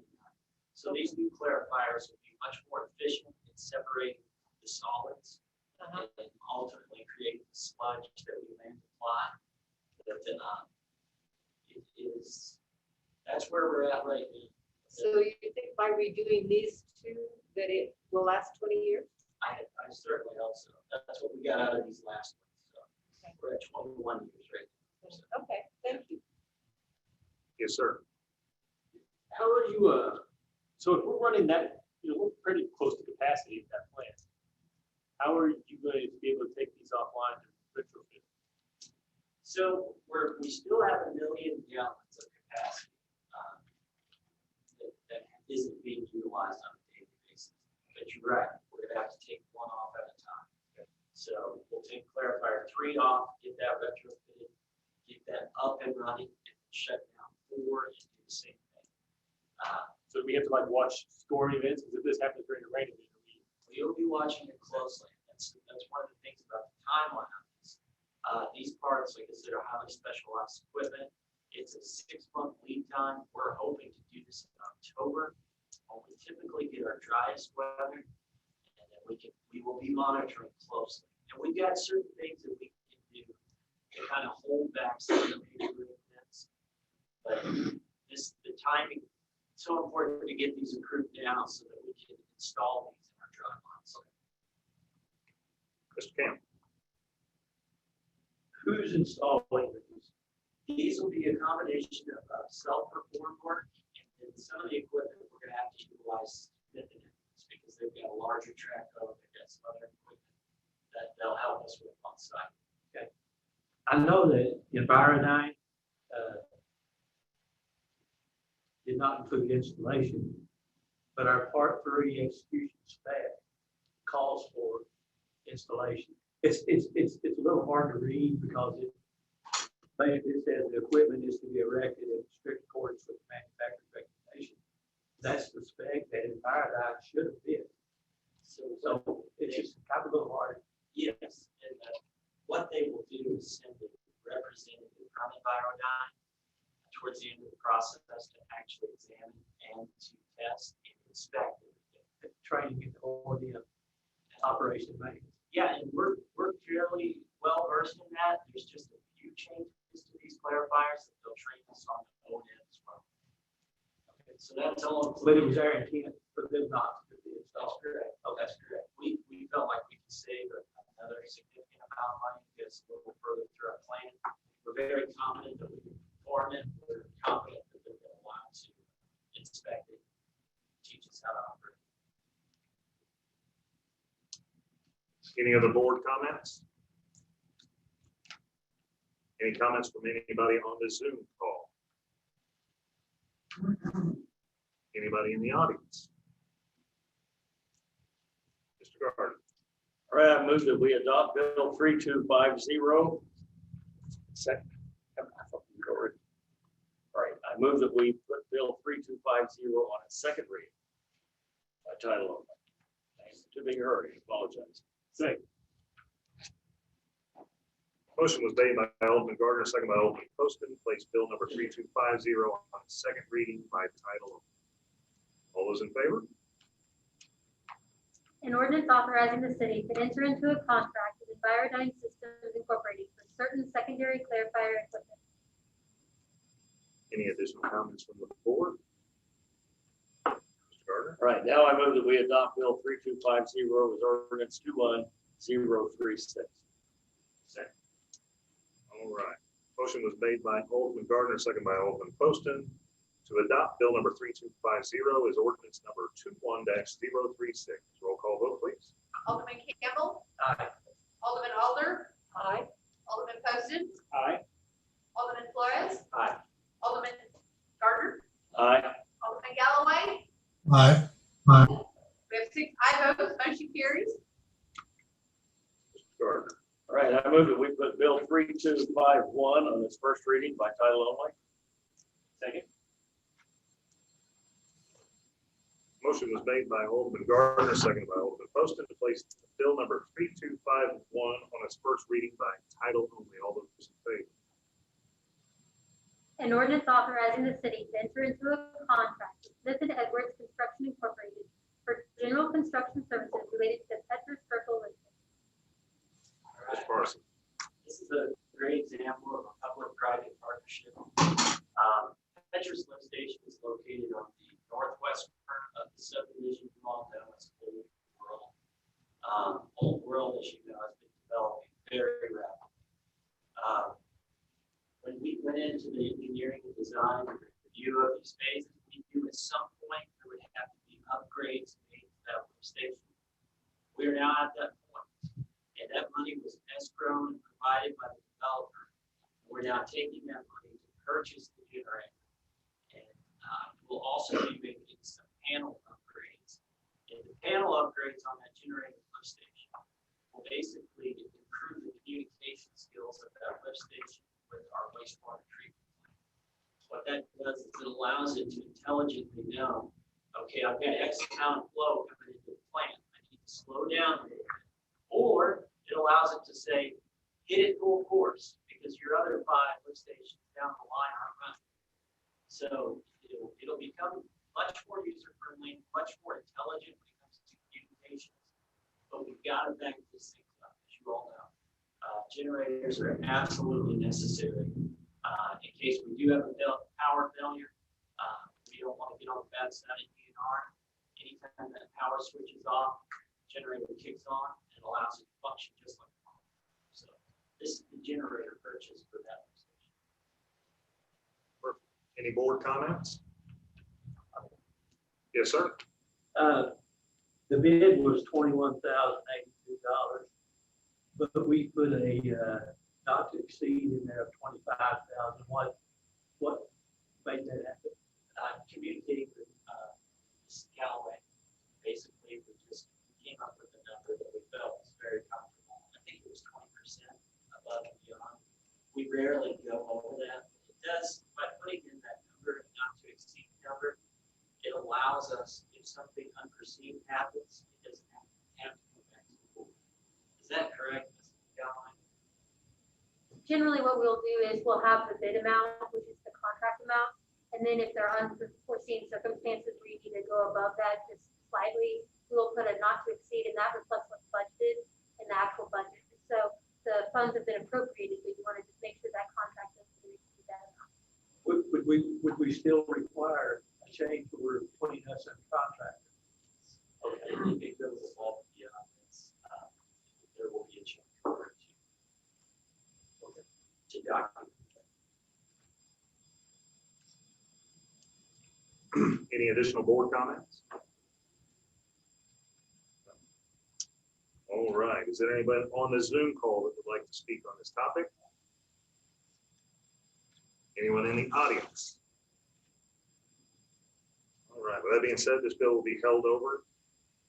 So these new clarifiers will be much more efficient in separating the solids and ultimately creating the sludge that we land apply. But that's where we're at right now. So you think by redoing these 2 that it will last 20 years? I certainly hope so. That's what we got out of these last ones. So we're at 21 years right now. So. Okay, thank you. Yes, sir. How are you, so if we're running that, we're pretty close to capacity of that plant. How are you going to be able to take these offline and retrofit? So we still have 1 million gallons of capacity that isn't being utilized on a daily basis. But you're right, we're gonna have to take 1 off at a time. So we'll take clarifier 3 off, get that retrofitted, get that up and running, and shut down 4 and do the same thing. So we have to watch scoring events, because if this happens during a rain event, We'll be watching it closely. That's one of the things about the timeline on this. These parts, like I said, are highly specialized equipment. It's a 6-month lead time. We're hoping to do this in October, when we typically get our driest weather, and then we will be monitoring closely. And we've got certain things that we can do to kind of hold back some of the major events. But the timing so important to get these approved now so that we can install these in our dry lines. Mr. Camp. Who's installing these? These will be a combination of self-performed work and some of the equipment we're gonna have to utilize because they've got a larger track hole, they've got some other equipment that they'll help us with on site. Okay. I know that Environite did not include installation, but our Part 3 execution spec calls for installation. It's a little hard to read because it basically says the equipment is to be erected in strict accordance with manufacturer's recommendation. That's the spec that Environite should have been. So it's just kind of a little hard. Yes, and what they will do is send a representative from Environite towards the end of the process to actually examine and to test and inspect everything. Training in OEM operation maintenance. Yeah, and we're fairly well versed in that. There's just a few changes to these clarifiers that they'll train us on the O&M as well. Okay, so that's all. But it was our intent for them not to be That's installed. correct. Oh, that's correct. We felt like we could save another significant amount of money, get us a little further through our plan. We're very confident that we can perform it. We're confident that they're going to want to inspect it, teach us how to operate. Any other board comments? Any comments from anybody on the Zoom call? Anybody in the audience? Mr. Gardner. All right, I move that we adopt Bill 3250. Second. All right, I move that we put Bill 3250 on its second reading by title only. Too big a hurry, apologize. Second. Motion was made by Alderman Gardner, second by Alderman Poston, place bill number 3250 on its second reading by title only. All those in favor? An ordinance authorizing the city to enter into a contract with Envirodyne Systems Incorporated for certain secondary clarifier equipment. Any additional comments from the board? Mr. Gardner. All right, now I move that we adopt Bill 3250 as ordinance 21036. Second. All right. Motion was made by Alderman Gardner, second by Alderman Poston, to adopt bill number 3250 as ordinance number 21-036. Roll call vote, please. Alderman Campbell, Aye. Alderman Alder, Aye. Alderman Poston, Aye. Alderman Flores, Aye. Alderman Gardner, Aye. Alderman Galloway. Aye. We have 6 aye votes, motion carries. Mr. Gardner. All right, I move that we put Bill 3251 on its first reading by title only. Second. Motion was made by Alderman Gardner, second by Alderman Poston, to place bill number 3251 on its first reading by title only. All those in favor? An ordinance authorizing the city to enter into a contract with Smith & Edwards Construction Incorporated for general construction services related to Petra Circle Listing. Mr. Parson. This is a great example of a public-private partnership. Petra's lift station is located on the northwest corner of the subdivision from Alderman. It's Old World. Old World, as you know, has been developing very rapidly. When we went into the engineering and design and review of these phases, we knew at some point there would have to be upgrades made to that lift station. We are now at that point, and that money was escrowed and provided by the developer. We're now taking that money to purchase the generator. And we'll also be making some panel upgrades. And the panel upgrades on that generator lift station will basically improve the communication skills of that lift station with our wastewater treatment plant. What that does is it allows it to intelligently know, okay, I've got X amount of flow coming into the plant. I need to slow down a little bit. Or it allows it to say, hit it full course because your other 5 lift stations down the line aren't running. So it'll become much more user-friendly, much more intelligent when it comes to communications. But we've got to back this thing up, as you all know. Generators are absolutely necessary in case we do have a power failure. We don't want to get on the that's not a DNR. Anytime that power switch is off, generator kicks on and allows it to function just like a home. So this is the generator purchase for that station. Any board comments? Yes, sir. The bid was $21,082, but we put a not to exceed in there of 25,000. What made that happen? Communicating with Ms. Callaway, basically we came up with a number that we felt was very comfortable. I think it was 20% above and beyond. We rarely go over that. It does, by putting in that number, not to exceed number, it allows us, if something unforeseen happens, it doesn't have to come back to the board. Is that correct, Ms. Callaway? Generally, what we'll do is we'll have the bid amount, which is the contract amount. And then if there are unforeseen circumstances where you need to go above that just slightly, we will put a not to exceed, and that reflects what's budgeted in the actual budget. So the funds have been appropriated, but you want to just make sure that contract doesn't exceed that amount. Would we still require a change order putting us in contract? Okay, if it goes above and beyond this, there will be a change order to document. Any additional board comments? All right. Is there anybody on the Zoom call that would like to speak on this topic? Anyone in the audience? All right. With that being said, this bill will be held over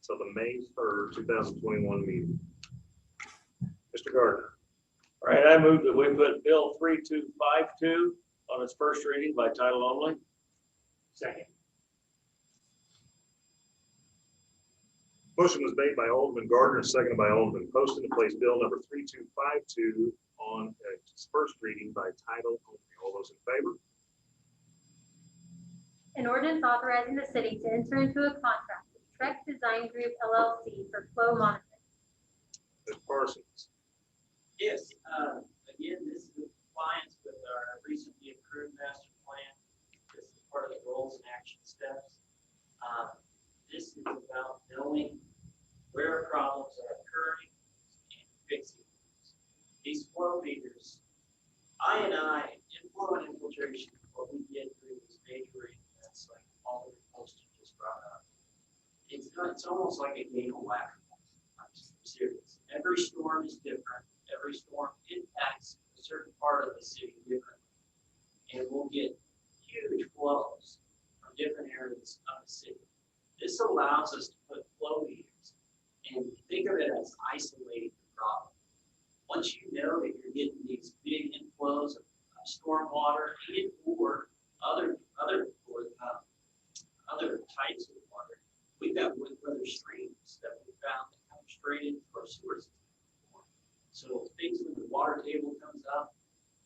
until the May 3rd, 2021 meeting. Mr. Gardner. All right, I move that we put Bill 3252 on its first reading by title only. Second. Motion was made by Alderman Gardner, seconded by Alderman Poston to place bill number 3252 on its first reading by title only. All those in favor? An ordinance authorizing the city to enter into a contract with Trek Design Group LLC for flow monitoring. Ms. Parsons. Yes, again, this is in compliance with our recently approved master plan. This is part of the goals and action steps. This is about knowing where problems are occurring and fixing things. These flow meters, inflow and infiltration, what we get through these major events like Alderman Poston just brought up. It's almost like a game of whack-a-mole. I'm serious. Every storm is different. Every storm impacts a certain part of the city differently. And we'll get huge flows from different areas of the city. This allows us to put flow meters and think of it as isolating the problem. Once you know that you're getting these big inflows of storm water and or other types of water, we've got weather streams that we found that come straight into our sewer system. So things when the water table comes up,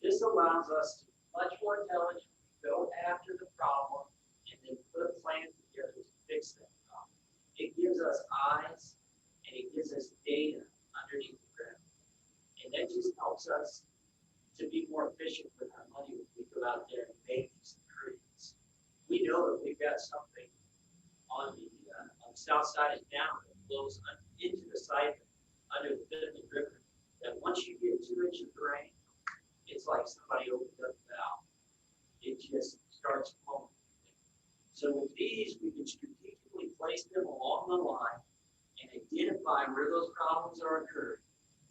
this allows us to much more intelligently go after the problem and then put a plan together to fix that problem. It gives us eyes and it gives us data underneath the ground. And that just helps us to be more efficient with our money when we go out there and make these improvements. We know that we've got something on the south side of town that flows into the site under the Fifth River, that once you get 2 inches of rain, it's like somebody opened up the valve. It just starts flowing. So with these, we can strategically place them along the line and identify where those problems are occurring,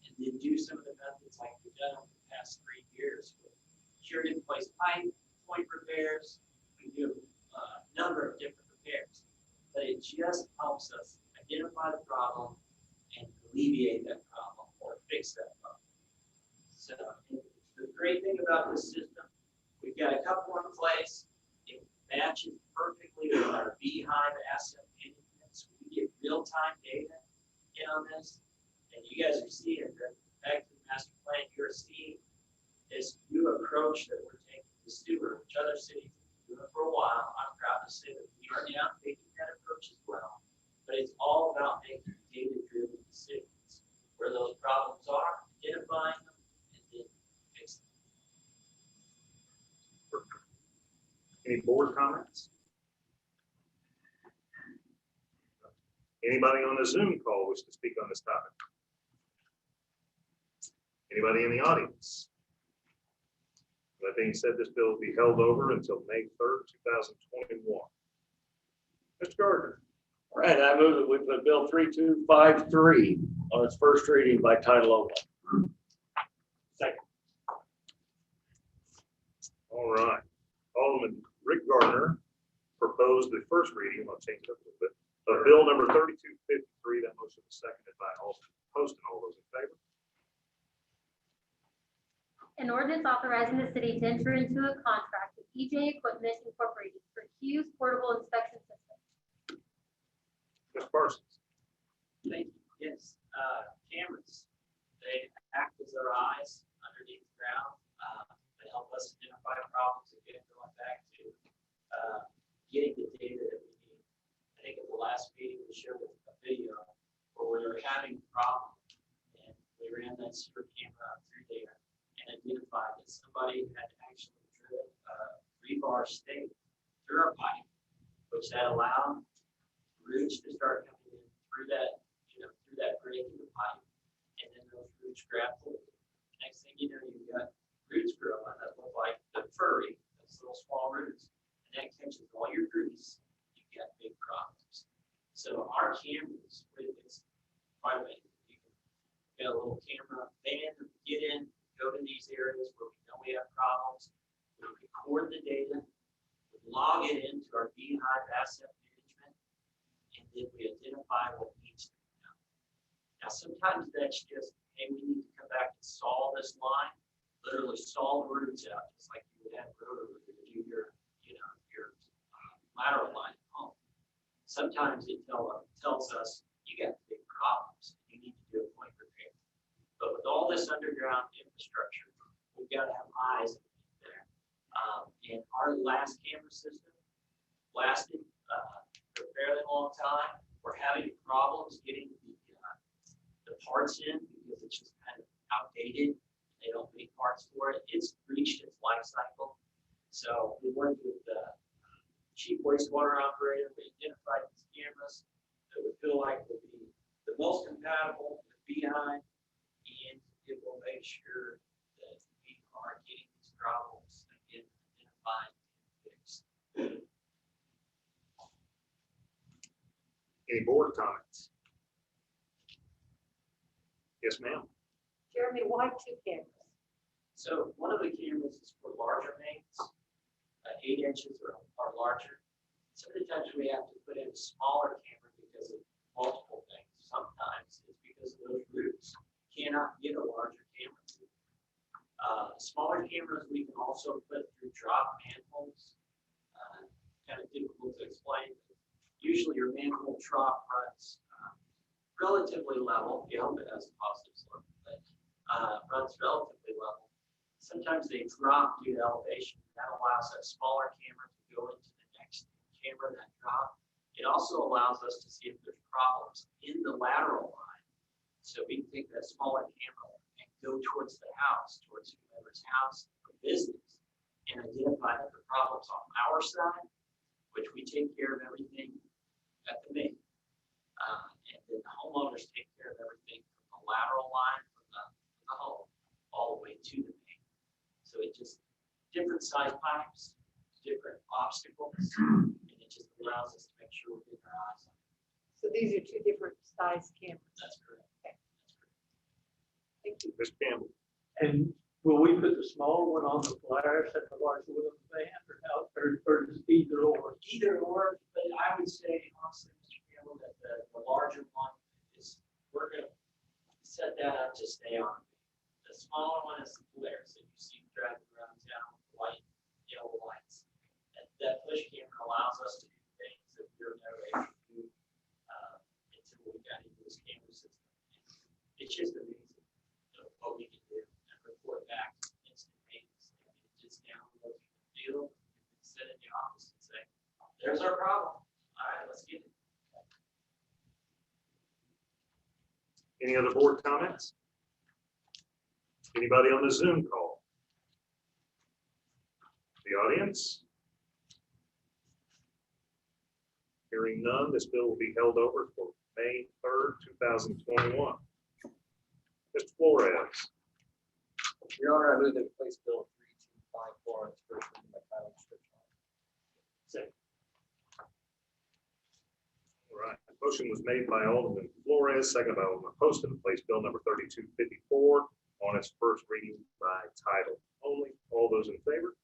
and then do some of the methods like we've done over the past 3 years with cured in place pipe, point repairs. We do a number of different repairs, but it just helps us identify the problem and alleviate that problem or fix that problem. So the great thing about this system, we've got a couple in place. It matches perfectly with our Beehive asset management. So we get real-time data in on this, and you guys are seeing that back to the master plan. You're seeing this new approach that we're taking to sewer, which other cities have been doing for a while. I'm proud to say that we are now taking that approach as well. But it's all about making data-driven decisions where those problems are, identifying them, and then fixing them. Any board comments? Anybody on the Zoom call wish to speak on this topic? Anybody in the audience? That being said, this bill will be held over until May 3rd, 2021. Mr. Gardner. All right, I move that we put Bill 3253 on its first reading by title only. Second. All right. Alderman Rick Gardner proposed the first reading, I'll change it up a little bit, of bill number 3253. That motion was seconded by Alderman Post, and all those in favor? An ordinance authorizing the city to enter into a contract with EJ Equipment Incorporated for Q's portable inspection system. Mr. Parsons. Thank you. Yes, cameras, they act as our eyes underneath the ground. They help us identify problems. Again, going back to getting the data that we need. I think at the last meeting, we showed a video where we were having a problem, and we ran that super camera through there and identified that somebody had actually drilled rebar stake through our pipe, which that allowed roots to start coming in through that, through that break in the pipe, and then those roots grab hold. Next thing you know, you've got roots growing that look like the furry, those little small roots, and that catches all your grease. You get big problems. So our cameras, it's, by the way, you can get a little camera van, get in, go to these areas where we know we have problems, we record the data, we log it into our Beehive asset management, and then we identify what needs to be done. Now, sometimes that's just, hey, we need to come back and saw this line, literally saw the roots out, just like you would have rotary to do your, your lateral line at home. Sometimes it tells us you got big problems, you need to do a point repair. But with all this underground infrastructure, we've got to have eyes there. And our last camera system lasted for a fairly long time. We're having problems getting the parts in because it's just kind of outdated. They don't make parts for it. It's reached its life cycle. So we worked with the chief wastewater operator. We identified these cameras that we feel like will be the most compatible with Beehive, and it will make sure that we are getting these problems again identified and fixed. Any board comments? Yes, ma'am. Jeremy, why 2 cameras? So one of the cameras is for larger mains, 8 inches or larger. Some of the times we have to put in a smaller camera because of multiple things. Sometimes it's because of those roots. You cannot get a larger camera. Smaller cameras we can also put through drop manholes. Kind of difficult to explain. Usually your manhole trough runs relatively level. You hope it has a positive slope, but runs relatively level. Sometimes they drop due to elevation. That allows that smaller camera to go into the next camera that drop. It also allows us to see if there's problems in the lateral line. So we can take that smaller camera and go towards the house, towards whoever's house or business, and identify the problems on our side, which we take care of everything at the main. And then the homeowners take care of everything from the lateral line from the home all the way to the main. So it just, different size pipes, different obstacles, and it just allows us to make sure we're getting our eyes on it. So these are 2 different size cameras. That's correct. Okay. That's correct. Thank you. Ms. Campbell. And will we put the small one on the Polaris and the large one on the van, or how, or just either or? Either or, but I would say honestly, Mr. Campbell, that the larger one is, we're gonna set that up to stay on. The smaller one is the Polaris that you see driving around town with white, yellow lights. That push camera allows us to do things that we're never able to do until we got into this camera system. It's just amazing what we can do and report back instantaneously. It just downloads the field, and sit in the office and say, there's our problem. All right, let's get it. Any other board comments? Anybody on the Zoom call? The audience? Hearing none, this bill will be held over for May 3rd, 2021. Mr. Flores. Your Honor, I move that we place Bill 3254 on its first reading by title and description. Second. All right, motion was made by Alderman Flores, second by Alderman Poston, to place bill number 3254 on its first reading by title only. All those in favor?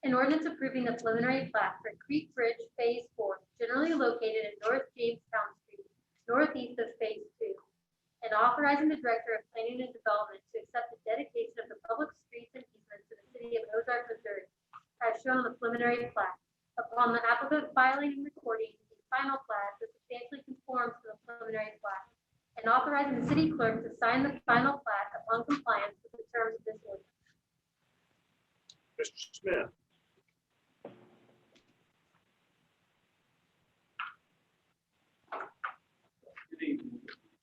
An ordinance approving the preliminary plat for Creek Bridge Phase 4, generally located at North Jamestown Street, northeast of Phase 2, and authorizing the Director of Planning and Development to accept the dedication of the public streets and easements to the city of Ozark, Missouri, as shown on the preliminary plat. Upon the applicant filing and recording the final plat that substantially conforms to the preliminary plat, and authorizing the city clerk to sign the final plat upon compliance with the terms of this ordinance. Mr. Smith.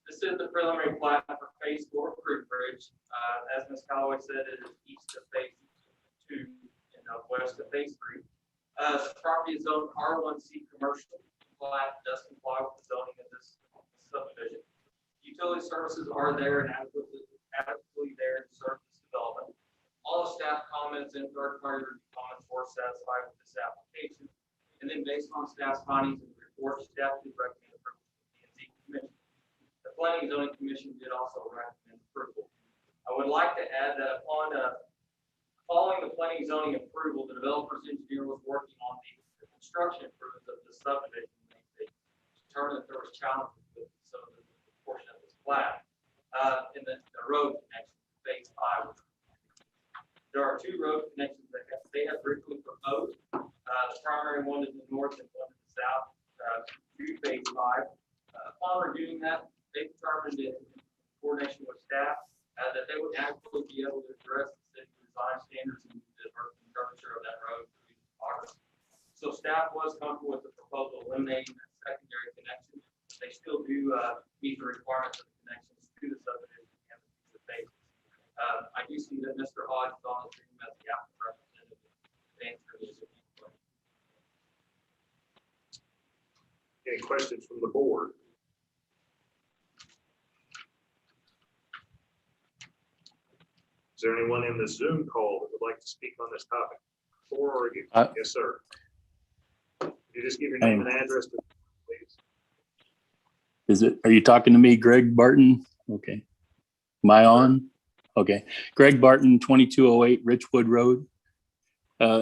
This is the preliminary plat for Phase 4 Creek Bridge. As Ms. Calloway said, it is east of Phase 2 and west of Phase 3. The property is zoned R1C commercial. Plat does comply with the zoning of this subdivision. Utility services are there and adequately there to serve this development. All the staff comments and third-party review comments were satisfied with this application. And then based on staff's findings and report, staff did recommend approval to the P&Z Commission. The Planning and Zoning Commission did also recommend approval. I would like to add that upon following the planning and zoning approval, the developer's engineer was working on the construction improvements of the subdivision. They determined that there was challenges with some of the portion of this plat in the road connection, Phase 5. There are 2 road connections that they have briefly proposed. The primary one is in the north and one in the south to Phase 5. Upon reviewing that, they determined in coordination with staff that they would adequately be able to address the city design standards and the curvature of that road. So staff was comfortable with the proposal eliminating that secondary connection. They still do meet the requirements of the connections to the subdivision and the phases. I do see that Mr. Hodge is on the stream as the applicant representative to answer these. Any questions from the board? Is there anyone in the Zoom call that would like to speak on this topic? For or against? Yes, sir. Could you just give your name and address, please? Are you talking to me, Greg Barton? Okay. Am I on? Okay. Greg Barton, 2208 Richwood Road.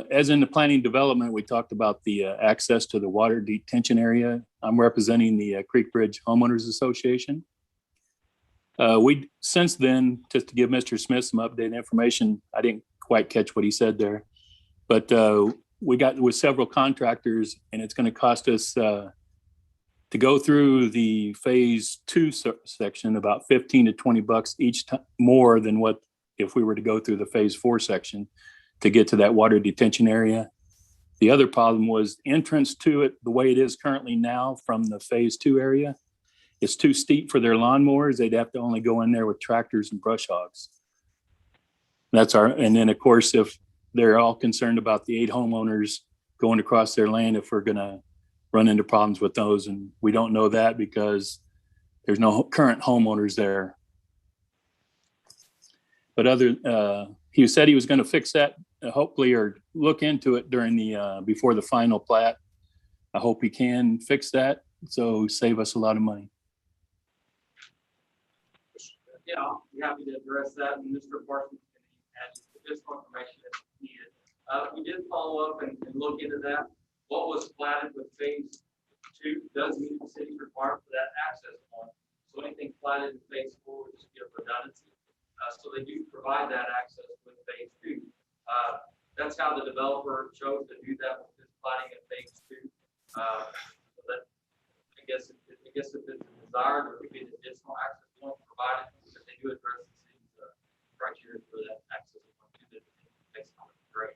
As in the planning development, we talked about the access to the water detention area. I'm representing the Creek Bridge Homeowners Association. We since then, just to give Mr. Smith some updated information, I didn't quite catch what he said there, but we got with several contractors, and it's going to cost us to go through the Phase 2 section about $15 to $20 each time, more than what if we were to go through the Phase 4 section to get to that water detention area. The other problem was entrance to it the way it is currently now from the Phase 2 area. It's too steep for their lawnmowers. They'd have to only go in there with tractors and brush hogs. And then of course, if they're all concerned about the 8 homeowners going across their land, if we're gonna run into problems with those, and we don't know that because there's no current homeowners there. But he said he was gonna fix that, hopefully, or look into it during the, before the final plat. I hope he can fix that, so save us a lot of money. Yeah, I'll be happy to address that, and Mr. Parsons can add additional information if needed. We did follow up and look into that. What was platted with Phase 2 does meet the city's requirement for that access point. So anything platted in Phase 4 would just be a redundancy. So they do provide that access with Phase 2. That's how the developer chose to do that with this platting in Phase 2. So that I guess if it's desired, there could be an additional access point provided. They do address the city's criteria for that access point to the based on the grade.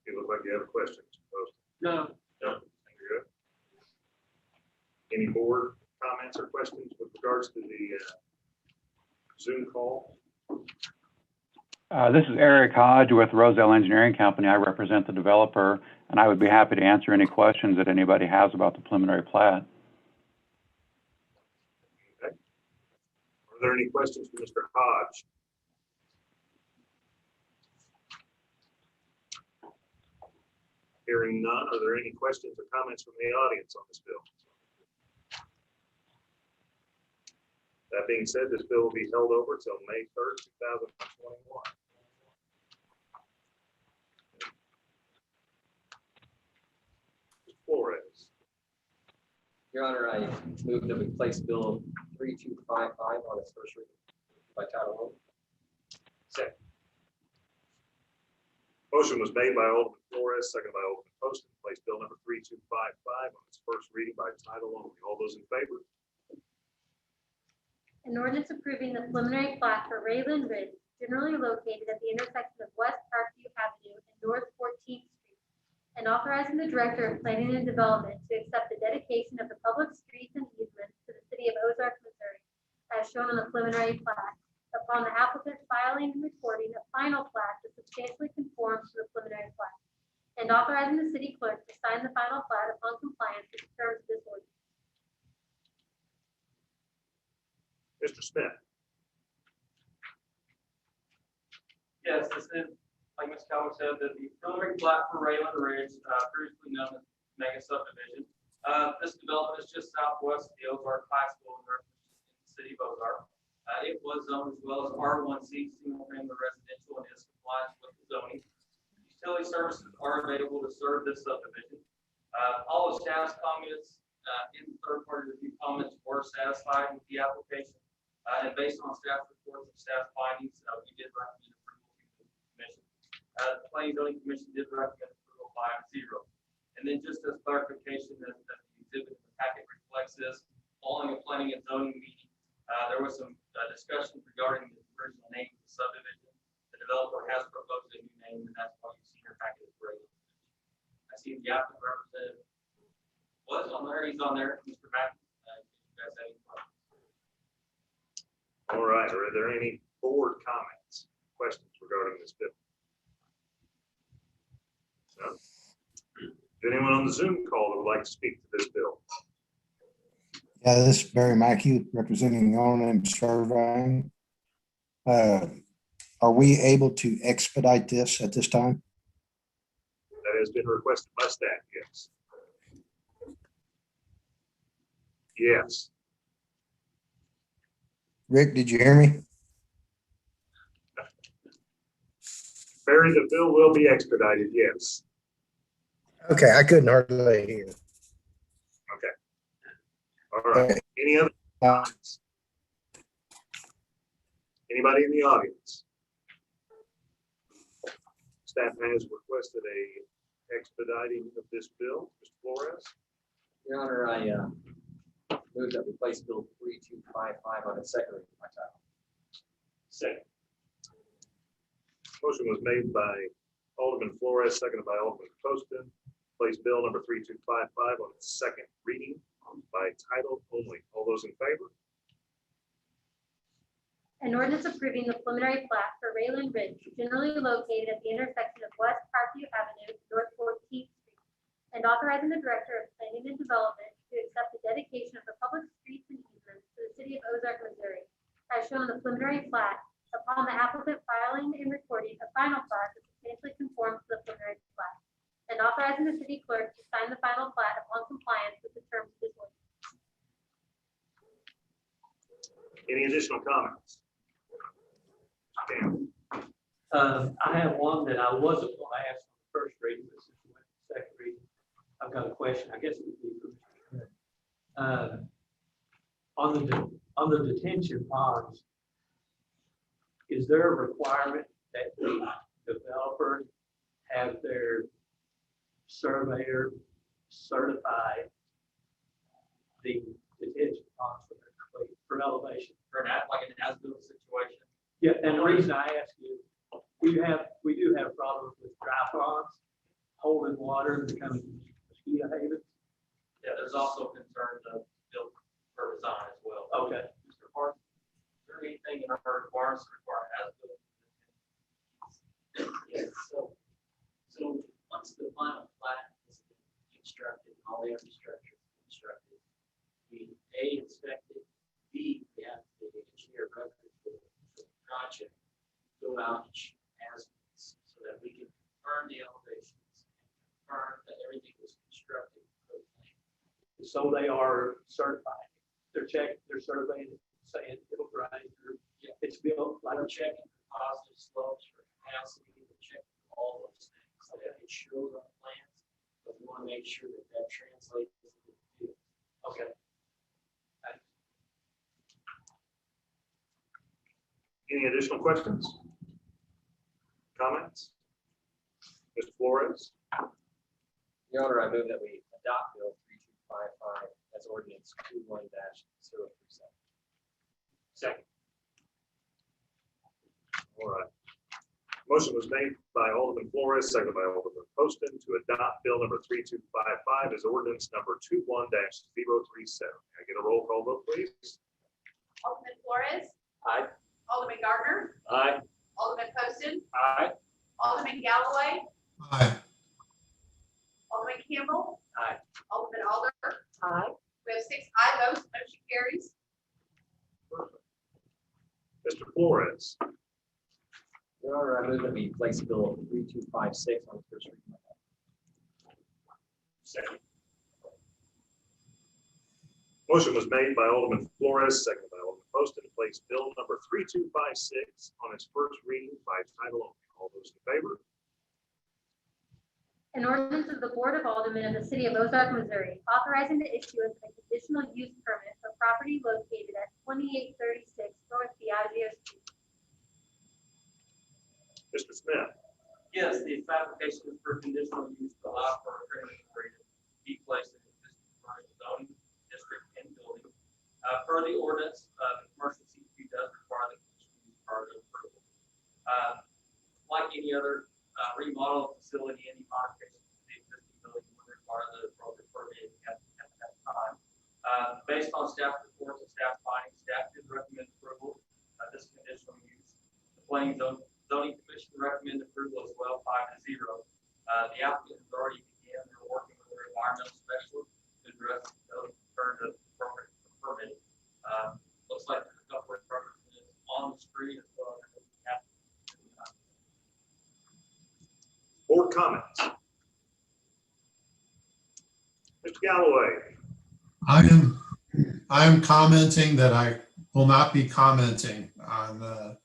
You look like you have questions. No. No. You're good. Any board comments or questions with regards to the Zoom call? This is Eric Hodge with Roselle Engineering Company. I represent the developer, and I would be happy to answer any questions that anybody has about the preliminary plat. Okay. Are there any questions for Mr. Hodge? Hearing none, are there any questions or comments from the audience on this bill? That being said, this bill will be held over till May 3rd, 2021. Flores. Your Honor, I move that we place Bill 3255 on its first reading by title only. Second. Motion was made by Alderman Flores, seconded by Alderman Poston, to place bill number 3255 on its first reading by title only. All those in favor? An ordinance approving the preliminary plat for Rayland Ridge, generally located at the intersection of West Parkview Avenue and North 14th Street, and authorizing the Director of Planning and Development to accept the dedication of the public streets and easements to the city of Ozark, Missouri, as shown on the preliminary plat, upon the applicant filing and recording a final plat that substantially conforms to the preliminary plat, and authorizing the city clerk to sign the final plat upon compliance with the terms of this ordinance. Mr. Smith. Yes, this is, like Ms. Keller said, the preliminary plat for Rayland Ridge, previously known as Mega Subdivision. This development is just southwest of the Ozark High School in the city of Ozark. It was zoned as well as R1C, single family residential, and is compliant with the zoning. Utility services are available to serve this subdivision. All of staff's comments in third party review comments were satisfied with the application. And based on staff reports and staff findings, we did recommend approval to the commission. The Planning and Zoning Commission did recommend approval 5-0. And then just as clarification that the exhibit in the packet reflects this, following a planning and zoning meeting, there was some discussion regarding the original name of the subdivision. The developer has proposed a new name, and that's why you see your packet is great. I see the applicant representative was on there. He's on there, Mr. Mack. You guys have any questions? All right. Are there any board comments, questions regarding this bill? No. Is anyone on the Zoom call that would like to speak to this bill? Yeah, this is Barry Mackey representing O&M Surveying. Are we able to expedite this at this time? That has been requested by staff, yes. Yes. Rick, did you hear me? Barry, the bill will be expedited, yes. Okay, I couldn't hardly hear. Okay. All right. Any other comments? Anybody in the audience? Staff has requested a expediting of this bill. Mr. Flores? Your Honor, I move that we place Bill 3255 on its second reading by title. Second. Motion was made by Alderman Flores, seconded by Alderman Poston. Place bill number 3255 on its second reading by title only. All those in favor? An ordinance approving the preliminary plat for Rayland Ridge, generally located at the intersection of West Parkview Avenue and North 14th Street, and authorizing the Director of Planning and Development to accept the dedication of the public streets and easements to the city of Ozark, Missouri, as shown in the preliminary plat, upon the applicant filing and recording a final plat that substantially conforms to the preliminary plat, and authorizing the city clerk to sign the final plat upon compliance with the terms of this ordinance. Any additional comments? Dan. I have one that I wasn't going to ask on the first reading, but since we went to the second reading, I've got a question. I guess it would be for Mr. Smith. On the detention ponds, is there a requirement that the developer have their surveyor certify the detention ponds for their complete for elevation? For an like an as-built situation. Yeah, and the reason I ask you, we do have problems with dry ponds holding water and becoming mosquito havens. Yeah, there's also concerns of built for design as well. Okay. Mr. Park, is there anything in our requirements that require as-built? So once the final plat is constructed, all the infrastructure is constructed, we A, inspect it, B, we have the engineer record for the project, go out and shoot as so that we can confirm the elevations and confirm that everything was constructed. So they are certified. They're checked, they're surveyed, saying it'll rise, or it's built like. We're checking for positive slopes, for capacity, we're checking all those things that it shows on the plans, but we want to make sure that that translates into the field. Okay. Any additional questions? Comments? Mr. Flores? Your Honor, I move that we adopt Bill 3255 as ordinance 21-037. Second. All right. Motion was made by Alderman Flores, seconded by Alderman Poston to adopt Bill number 3255 as ordinance number 21-037. Can I get a roll call vote, please? Alderman Flores, Aye. Alderman Gardner, Aye. Alderman Poston, Aye. Alderman Galloway, Aye. Alderman Campbell. Aye. Alderman Alder. Aye. We have 6 aye votes, motion carries. Perfect. Mr. Flores? Your Honor, I move that we place Bill 3256 on its first reading. Second. Motion was made by Alderman Flores, seconded by Alderman Poston to place Bill number 3256 on its first reading by title only. All those in favor? An ordinance of the Board of Aldermen of the City of Ozark, Missouri, authorizing the issuance of a conditional use permit for property located at 2836 North Diageo Street. Mr. Smith? Yes, the application is for conditional use to allow for a drinking area to be placed in the existing commercial zoning district and building. Per the ordinance, the commercial CUP does require the conditional use part of approval. Like any other remodel facility, any modification to the existing building would require the appropriate permit at that time. Based on staff reports and staff findings, staff did recommend approval of this conditional use. The planning zoning commission recommend approval as well, 5-0. The applicant has already began their working with their environmental specialist to address those concerns of appropriate permit. Looks like there's a couple of references on the screen as well. Board comments? Mr. Galloway? I am commenting that I will not be commenting on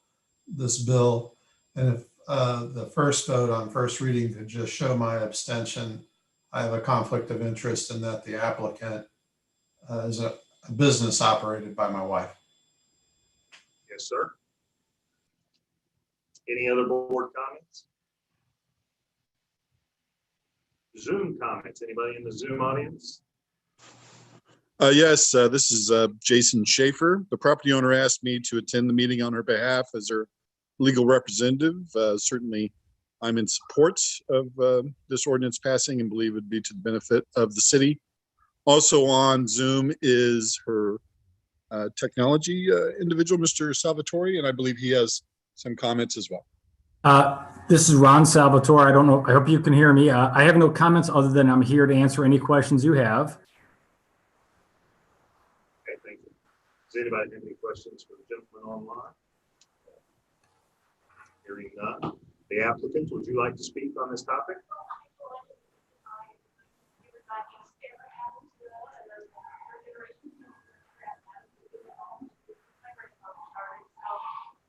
this bill. And if the first vote on first reading could just show my abstention, I have a conflict of interest in that the applicant is a business operated by my wife. Yes, sir. Any other board comments? Zoom comments? Anybody in the Zoom audience? Yes, this is Jason Schaefer. The property owner asked me to attend the meeting on her behalf as her legal representative. Certainly, I'm in support of this ordinance passing and believe it would be to the benefit of the city. Also on Zoom is her technology individual, Mr. Salvatore, and I believe he has some comments as well. This is Ron Salvatore. I don't know. I hope you can hear me. I have no comments other than I'm here to answer any questions you have. Okay, thank you. Does anybody have any questions for the gentleman online? Hearing none. The applicant, would you like to speak on this topic?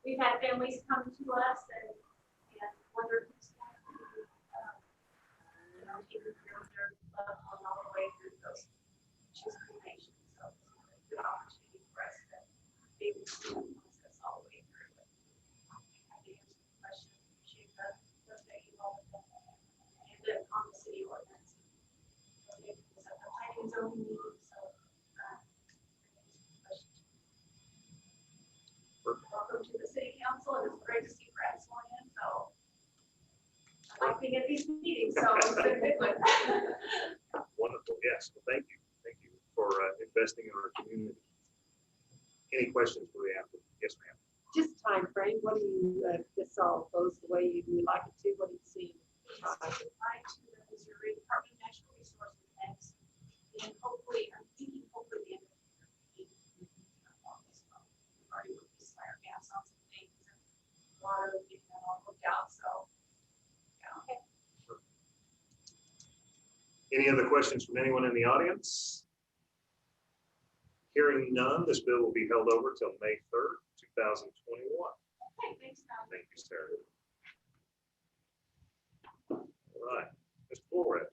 We've had families come to us and wonder who's going to either their loved one all the way through those choose cremation. So it's a good opportunity for us to be able to process all the way through it. I can answer the question, appreciate the involvement and on the city ordinance. It's a planning zoning meeting, so welcome to the city council, and it's great to see Brad sworn in, so I like being at these meetings, so it's been a good one. Wonderful, yes, well, thank you. Thank you for investing in our community. Any questions for the applicant? Yes, ma'am. just time frame. What do you, this all goes the way you would like it to? What do you see? I to the Missouri Department of Natural Resources next, and hopefully, I'm thinking hopefully the end of the year. We've already looked to fire gas on some things and water, getting that all hooked out, so. Yeah. Okay. Any other questions from anyone in the audience? Hearing none, this bill will be held over till May 3rd, 2021. Okay, thanks, Tom. Thank you, Sarah. All right, Mr. Flores.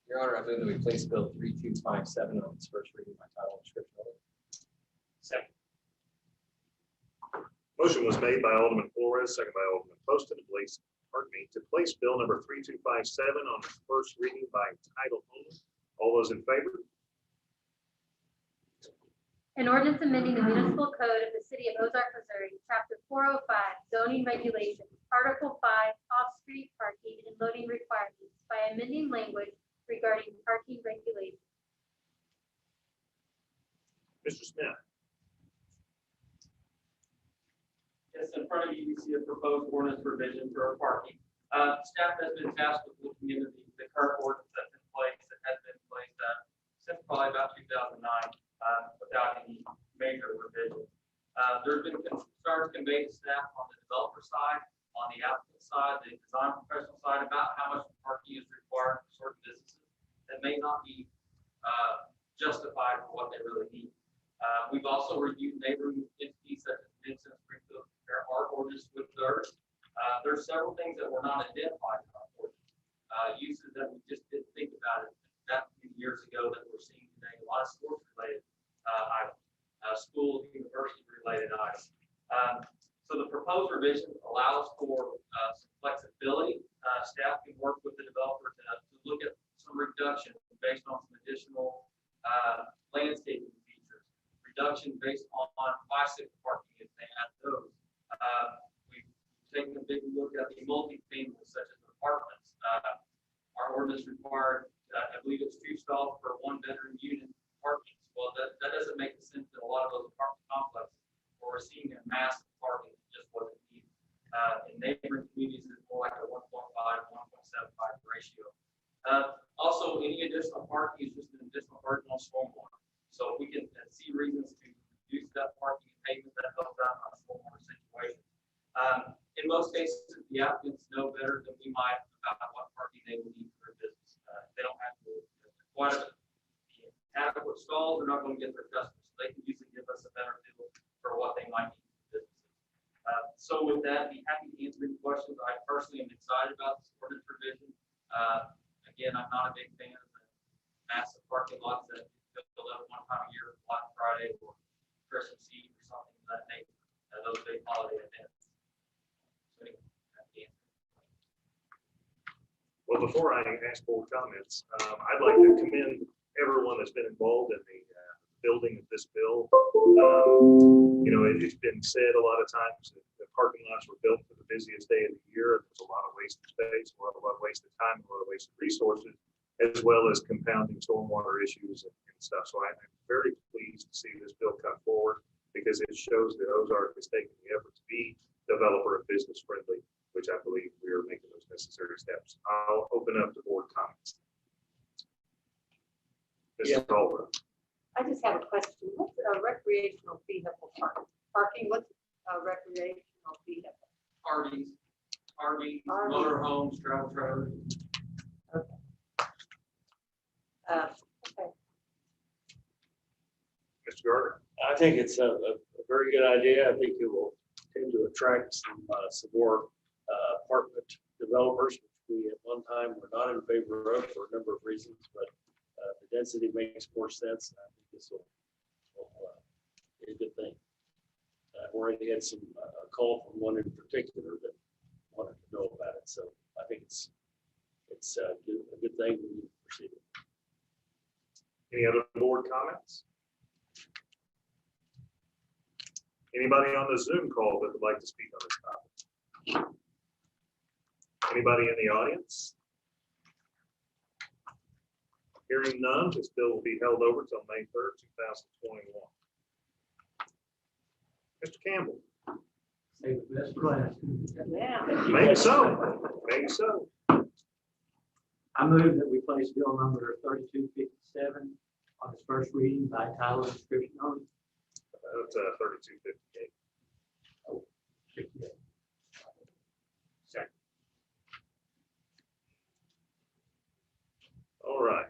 Your Honor, I move that we place Bill 3257 on its first reading by title and description only. Second. Motion was made by Alderman Flores, second by Alderman Poston to place bill number 3257 on its first reading by title only. All those in favor? An ordinance amending the municipal code of the city of Ozark, Missouri, chapter 405, zoning regulations, article 5, off-street parking and loading requirements by amending language regarding parking regulations. Mr. Smith. Yes, in front of you, you see a proposed ordinance revision for our parking. Staff has been tasked with looking into the current ordinance that's in place, that has been in place since probably about 2009, without any major revision. There's been concerns conveyed to staff on the developer side, on the applicant side, the design professional side, about how much parking is required for certain businesses that may not be justified for what they really need. We've also reviewed neighboring entities such as Vincent, Springfield, compare our ordinance with theirs. There's several things that were not identified in our ordinance. Uses that we just didn't think about it that few years ago that we're seeing today. A lot of sports related items, school, university related items. So the proposed revision allows for some flexibility. Staff can work with the developer to look at some reduction based on some additional landscaping features, reduction based on bicycle parking if they add those. We've taken a big look at the multi-family such as apartments. Our ordinance required, I believe it's 2 stalls per 1-bedroom unit parking. Well, that doesn't make sense in a lot of those apartment complexes where we're seeing a massive parking that just wasn't needed. In neighboring communities, it's more like a 1.5, 1.75 ratio. Also, any additional parking is just an additional burden on stormwater. So if we can see reasons to reduce that parking and pavement, that helps out on a stormwater situation. In most cases, the applicants know better than we might about what parking they will need for their business. They don't have to quite adequate stalls, they're not going to get their customers. So they can usually give us a better deal for what they might need for businesses. So with that, be happy to answer any questions. I personally am excited about this ordinance revision. Again, I'm not a big fan of the massive parking lots that fill up one time a year, Black Friday or Christmas Eve or something of that nature. Those big holiday events. So anyway, happy to answer. Well, before I ask for comments, I'd like to commend everyone that's been involved in the building of this bill. It's been said a lot of times that the parking lots were built for the busiest day of the year. There's a lot of wasted space, a lot of wasted time, a lot of wasted resources, as well as compounding stormwater issues and stuff. So I'm very pleased to see this bill come forward because it shows that Ozark is taking the effort to be developer and business friendly, which I believe we are making those necessary steps. I'll open up the board comments. Mr. Alderman. I just have a question. What's a recreational vehicle parking? What's a recreational vehicle? RVs, motorhomes, travel trailers. Okay. Okay. Mr. Gardner. I think it's a very good idea. I think it will tend to attract some more apartment developers, which we at one time were not in favor of for a number of reasons, but the density makes more sense. I think this will be a good thing. I've already had some call from one in particular that wanted to know about it, so I think it's a good thing. We need to proceed. Any other board comments? Anybody on the Zoom call that would like to speak on this topic? Anybody in the audience? Hearing none, this bill will be held over till May 3rd, 2021. Mr. Campbell. Say the best class. Yeah. Maybe so, maybe so. I move that we place bill number 3257 on its first reading by title and description only. That's 3258. Oh, 58. Second. All right.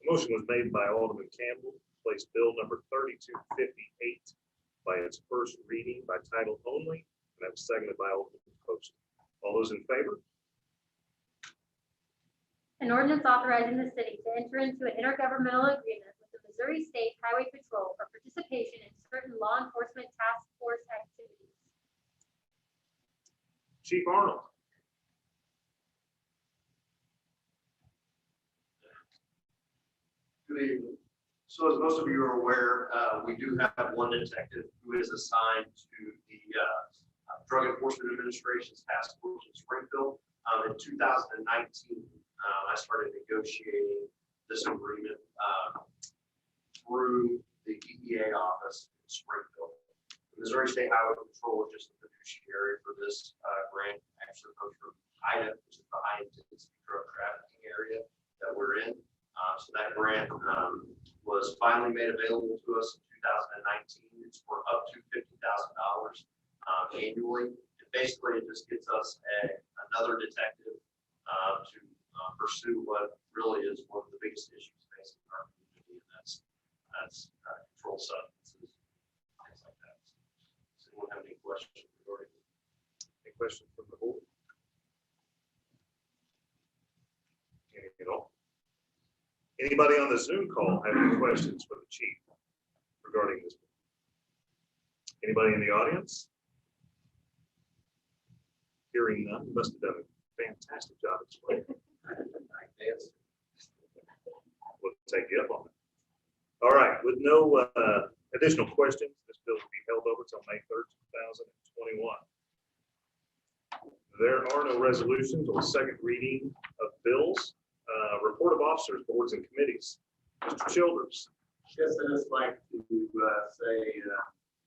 The motion was made by Alderman Campbell, to place bill number 3258 by its first reading by title only, and that was seconded by Alderman Post. All those in favor? An ordinance authorizing the city to enter into an intergovernmental agreement with the Missouri State Highway Patrol for participation in certain law enforcement task force activities. Chief Arnold. Good evening. So as most of you are aware, we do have one detective who is assigned to the Drug Enforcement Administration's task force in Springfield. In 2019, I started negotiating this agreement through the DEA office in Springfield. The Missouri State Highway Patrol is just the fiduciary for this grant. Actually comes from HIDA, which is the high intensity drug trafficking area that we're in. So that grant was finally made available to us in 2019. It's for up to $50,000 annually. And basically, it just gets us another detective to pursue what really is one of the biggest issues facing our community, and that's controlled substances, things like that. Does anyone have any questions regarding? Any questions from the board? Any at all? Anybody on the Zoom call have any questions for the chief regarding this? Anybody in the audience? Hearing none, you must have done a fantastic job explaining. We'll take you up on it. All right, with no additional questions, this bill will be held over till May 3rd, 2021. There are no resolutions or second reading of bills. Report of officers, boards, and committees. Mr. Childers. Yes, I'd just like to say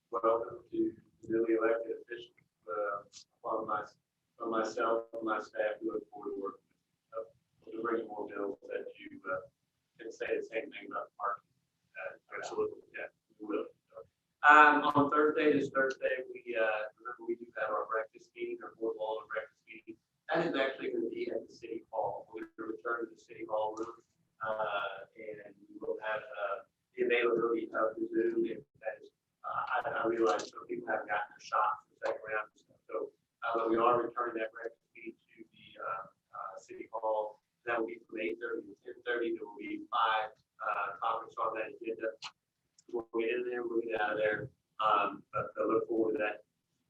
welcome to newly elected officials. On myself and my staff, we look forward to working to bring more bills that you can say the same thing about the parking. Absolutely. Yeah, we will. On Thursday, this Thursday, we remember we do have our breakfast meeting, our board law and breakfast meeting. That is actually going to be at the city hall. We're going to return to the city hall room, and we will have the availability of the Zoom. If that is, I realize some people haven't gotten their shots for the second round, so we are returning that breakfast meeting to the city hall. That will be from 8:30 to 10:30. There will be 5 topics on that agenda. We'll get in there, we'll get out of there. But I look forward to that.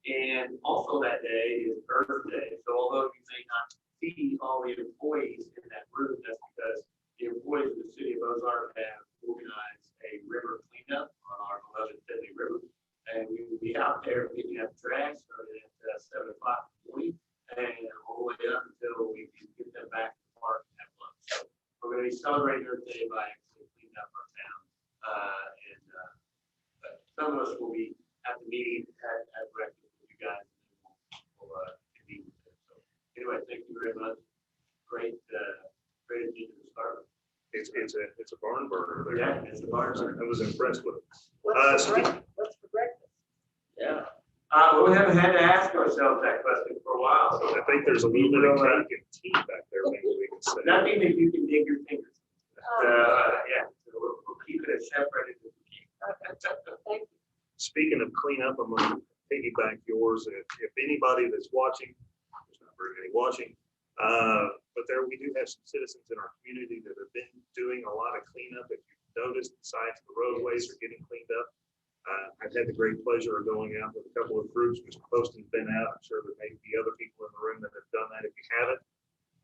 And also that day is Earth Day. So although you may not see all the employees in that room, that's because the employees of the city of Ozark have organized a river cleanup on our beloved Finley River. And we will be out there picking up trash starting at 7 o'clock in the morning and all the way up until we can get them back to the park and have lunch. So we're going to be celebrating Earth Day by actually cleaning up our town. But some of us will be at the meeting at breakfast with you guys, and we'll convene with them. So anyway, thank you very much. Great agenda to start. It's a barn burner there. Yeah, it's a barn burner. I was impressed with it. What's for breakfast? Yeah. Well, we haven't had to ask ourselves that question for a while. So I think there's a little bit of cake and tea back there. Maybe we can say. that means that you can dig your fingers. Yeah. So we'll keep it as separated as we can. Thank you. Speaking of cleanup, I'm going to piggyback yours. If anybody that's watching, there's not very many watching, but we do have some citizens in our community that have been doing a lot of cleanup. If you've noticed, the sides of the roadways are getting cleaned up. I've had the great pleasure of going out with a couple of groups. Mr. Poston's been out. I'm sure there may be other people in the room that have done that. If you haven't,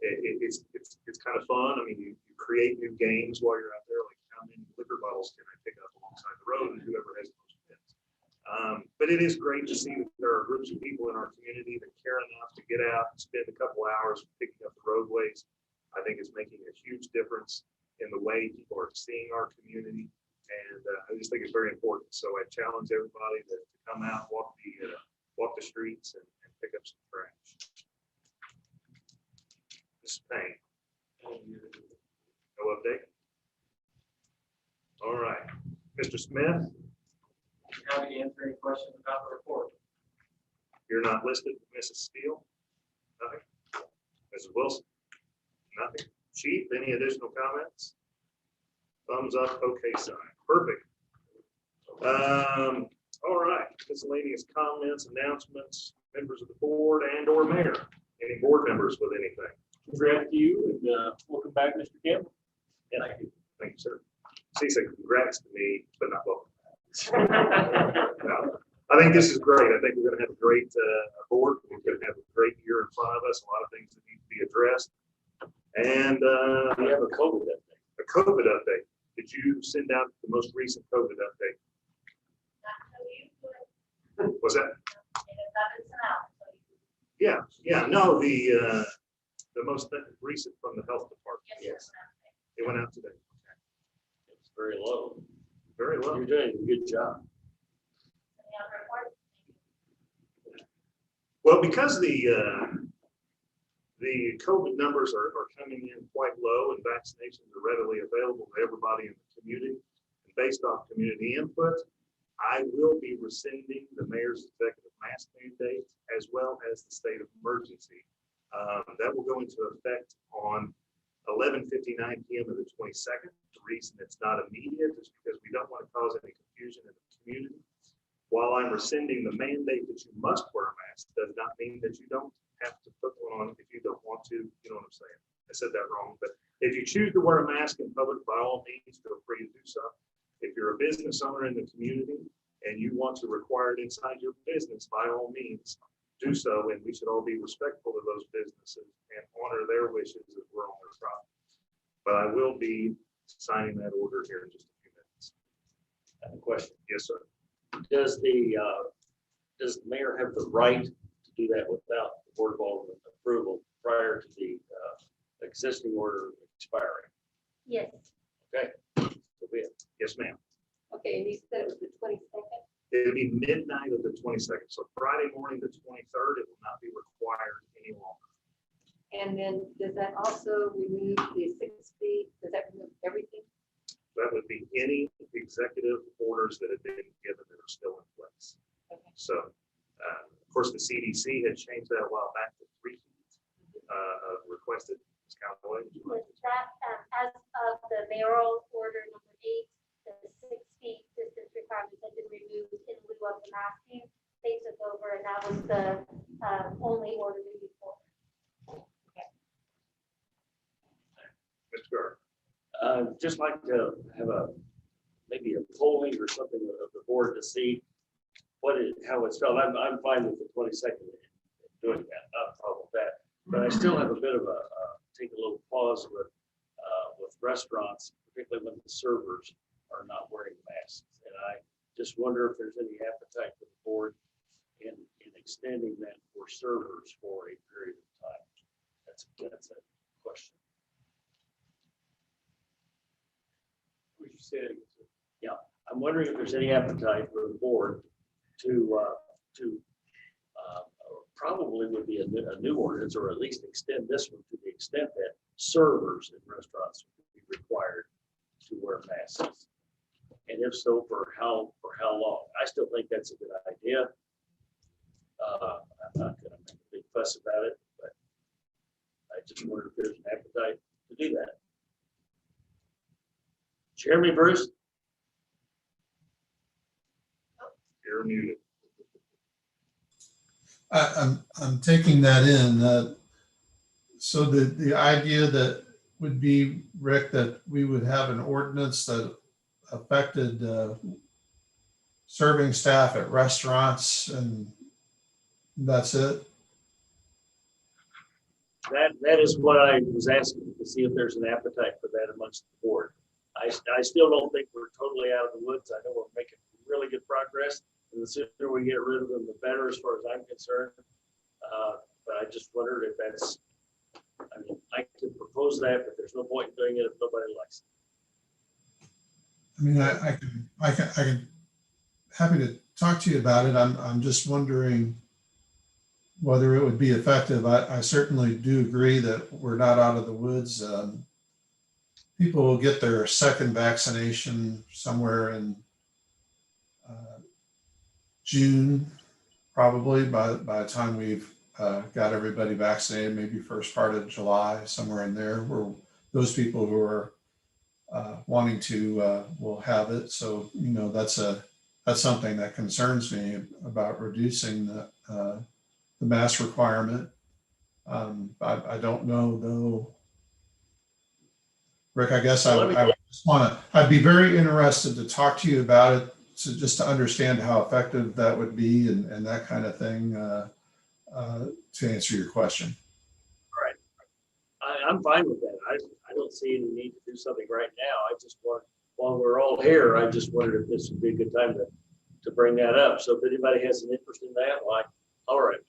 it's kind of fun. I mean, you create new games while you're out there, like how many liquor bottles can I pick up alongside the road, and whoever has the most pins. But it is great to see that there are groups of people in our community that care enough to get out and spend a couple hours picking up the roadways. I think it's making a huge difference in the way people are seeing our community. And I just think it's very important. So I challenge everybody to come out, walk the streets, and Mr. Smith, Happy to answer any questions about the report. you're not listed. Mrs. Steele? Nothing. Mrs. Wilson? Nothing. Chief, any additional comments? Thumbs up, okay sign. Perfect. All right, miscellaneous comments, announcements, members of the board and or mayor. Any board members with anything? Congrats to you and welcome back, Mr. Campbell. Thank you. Thank you, sir. She said congrats to me, but not welcome. No, I think this is great. I think we're going to have a great board. We're going to have a great year in front of us, a lot of things that need to be addressed. And We have a COVID update. a COVID update. Did you send out the most recent COVID update? Was that? Yeah, no, the most recent from the health department. Yes. It went out today. It's very low. Very low. You're doing a good job. Well, because the COVID numbers are coming in quite low and vaccinations are readily available to everybody in the community, and based off community input, I will be rescinding the mayor's executive mask mandate as well as the state of emergency. That will go into effect on 11:59 p.m. of the 22nd. The reason it's not immediate is because we don't want to cause any confusion in the community. While I'm rescinding the mandate that you must wear a mask, does not mean that you don't have to put one on if you don't want to. You know what I'm saying? I said that wrong, but if you choose to wear a mask in public, by all means, feel free to do so. If you're a business owner in the community and you want to require it inside your business, by all means, do so. And we should all be respectful of those businesses and honor their wishes as we're on their property. But I will be signing that order here in just a few minutes. I have a question. Yes, sir. Does the mayor have the right to do that without the board of alderman approval prior to the existing order expiring? Yes. Okay. So be it. Yes, ma'am. Okay, and you said it was the 22nd? It'll be midnight of the 22nd. So Friday morning, the 23rd, it will not be required any longer. And then does that also remove the 6 feet? Does that remove everything? That would be any executive orders that have been given that are still in place. Okay. So, of course, the CDC had changed that a while back to 3 feet requested. Ms. Callaway, would you like to- That, as of the mayoral order number 8, the 6 feet distance requirements had been removed in lieu of the masking. They took over and that was the only order moving forward. Mr. Gardner. Just like to have maybe a polling or something of the board to see how it's felt. I'm fine with the 22nd doing that, not a problem with that. But I still have a bit of take a little pause with restaurants, particularly when the servers are not wearing masks. And I just wonder if there's any appetite for the board in extending that for servers for a period of time. That's a question. Would you say? Yeah, I'm wondering if there's any appetite for the board to probably would be a new ordinance, or at least extend this one to the extent that servers in restaurants would be required to wear masks. And if so, for how long? I still think that's a good idea. I'm not going to make a big fuss about it, but I just wonder if there's an appetite to do that. Jeremy Bruce? You're muted. I'm taking that in. So the idea that would be, Rick, that we would have an ordinance that affected serving staff at restaurants and that's it? That is what I was asking, to see if there's an appetite for that amongst the board. I still don't think we're totally out of the woods. I know we're making really good progress, and the sooner we get rid of them, the better, as far as I'm concerned. But I just wondered if that's, I mean, I could propose that, but there's no point in doing it if nobody likes it. I mean, I can happy to talk to you about it. I'm just wondering whether it would be effective. I certainly do agree that we're not out of the woods. People will get their second vaccination somewhere in June, probably by the time we've got everybody vaccinated, maybe first part of July, somewhere in there, where those people who are wanting to will have it. So, that's something that concerns me about reducing the mask requirement. I don't know though. Rick, I guess I just I'd be very interested to talk to you about it, just to understand how effective that would be and that kind of thing, to answer your question. All right. I'm fine with that. I don't see any need to do something right now. I just want, while we're all here, I just wondered if this would be a good time to bring that up. So if anybody has an interest in that, like, all right.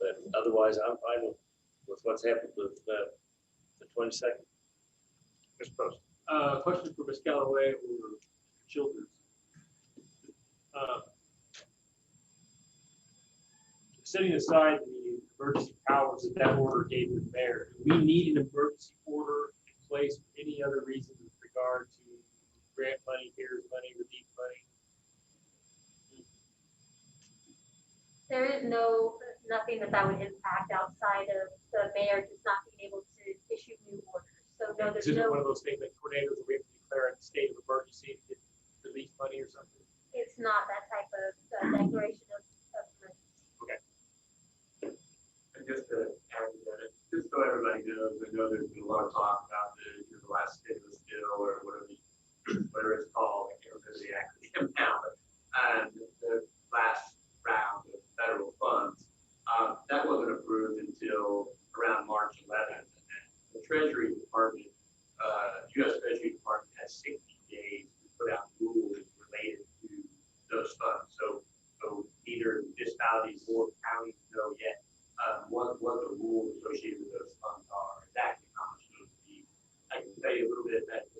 But otherwise, I'm fine with what's happened with the 22nd. Mr. Post. Question for Ms. Callaway or Childers. Setting aside the emergency powers that order gave the mayor, do we need an emergency order in place for any other reason with regard to grant money, CARES money, relief money? There is nothing that would impact outside of the mayor just not being able to issue new orders. So no, there's Is it no, one of those things like tornadoes where we have to declare a state of emergency to get relief money or something? it's not that type of declaration of emergency. Okay. And just to add to that, just so everybody knows, I know there's been a lot of talk about the last stimulus bill or whatever it's called. I can't remember the acronym now, but the last round of federal funds, that wasn't approved until around March 11th. And the Treasury Department, U.S. Treasury Department has 60 days to put out rules related to those funds. So either municipalities or counties know yet what the rules associated with those funds are, exactly how much those will be. I can tell you a little bit that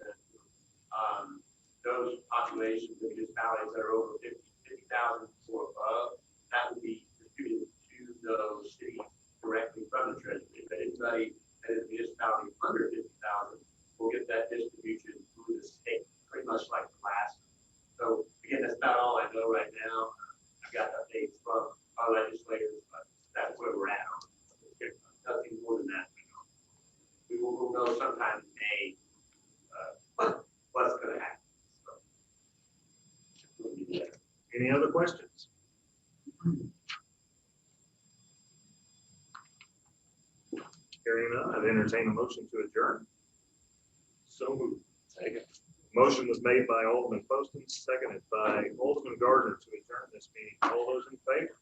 those populations of municipalities that are over 50,000 or above, that will be distributed to those cities directly from the Treasury. But anybody that is a municipality under 50,000 will get that distribution through the state, pretty much like the last. So again, that's about all I know right now. I've got updates from our legislators, but that's where we're at. Nothing more than that. We will know sometime in May what's going to happen. So, Any other questions? Hearing none, I'd entertain a motion to adjourn. So moved. Second. Motion was made by Alderman Poston, seconded by Alderman Gardner to adjourn this meeting. All those in favor?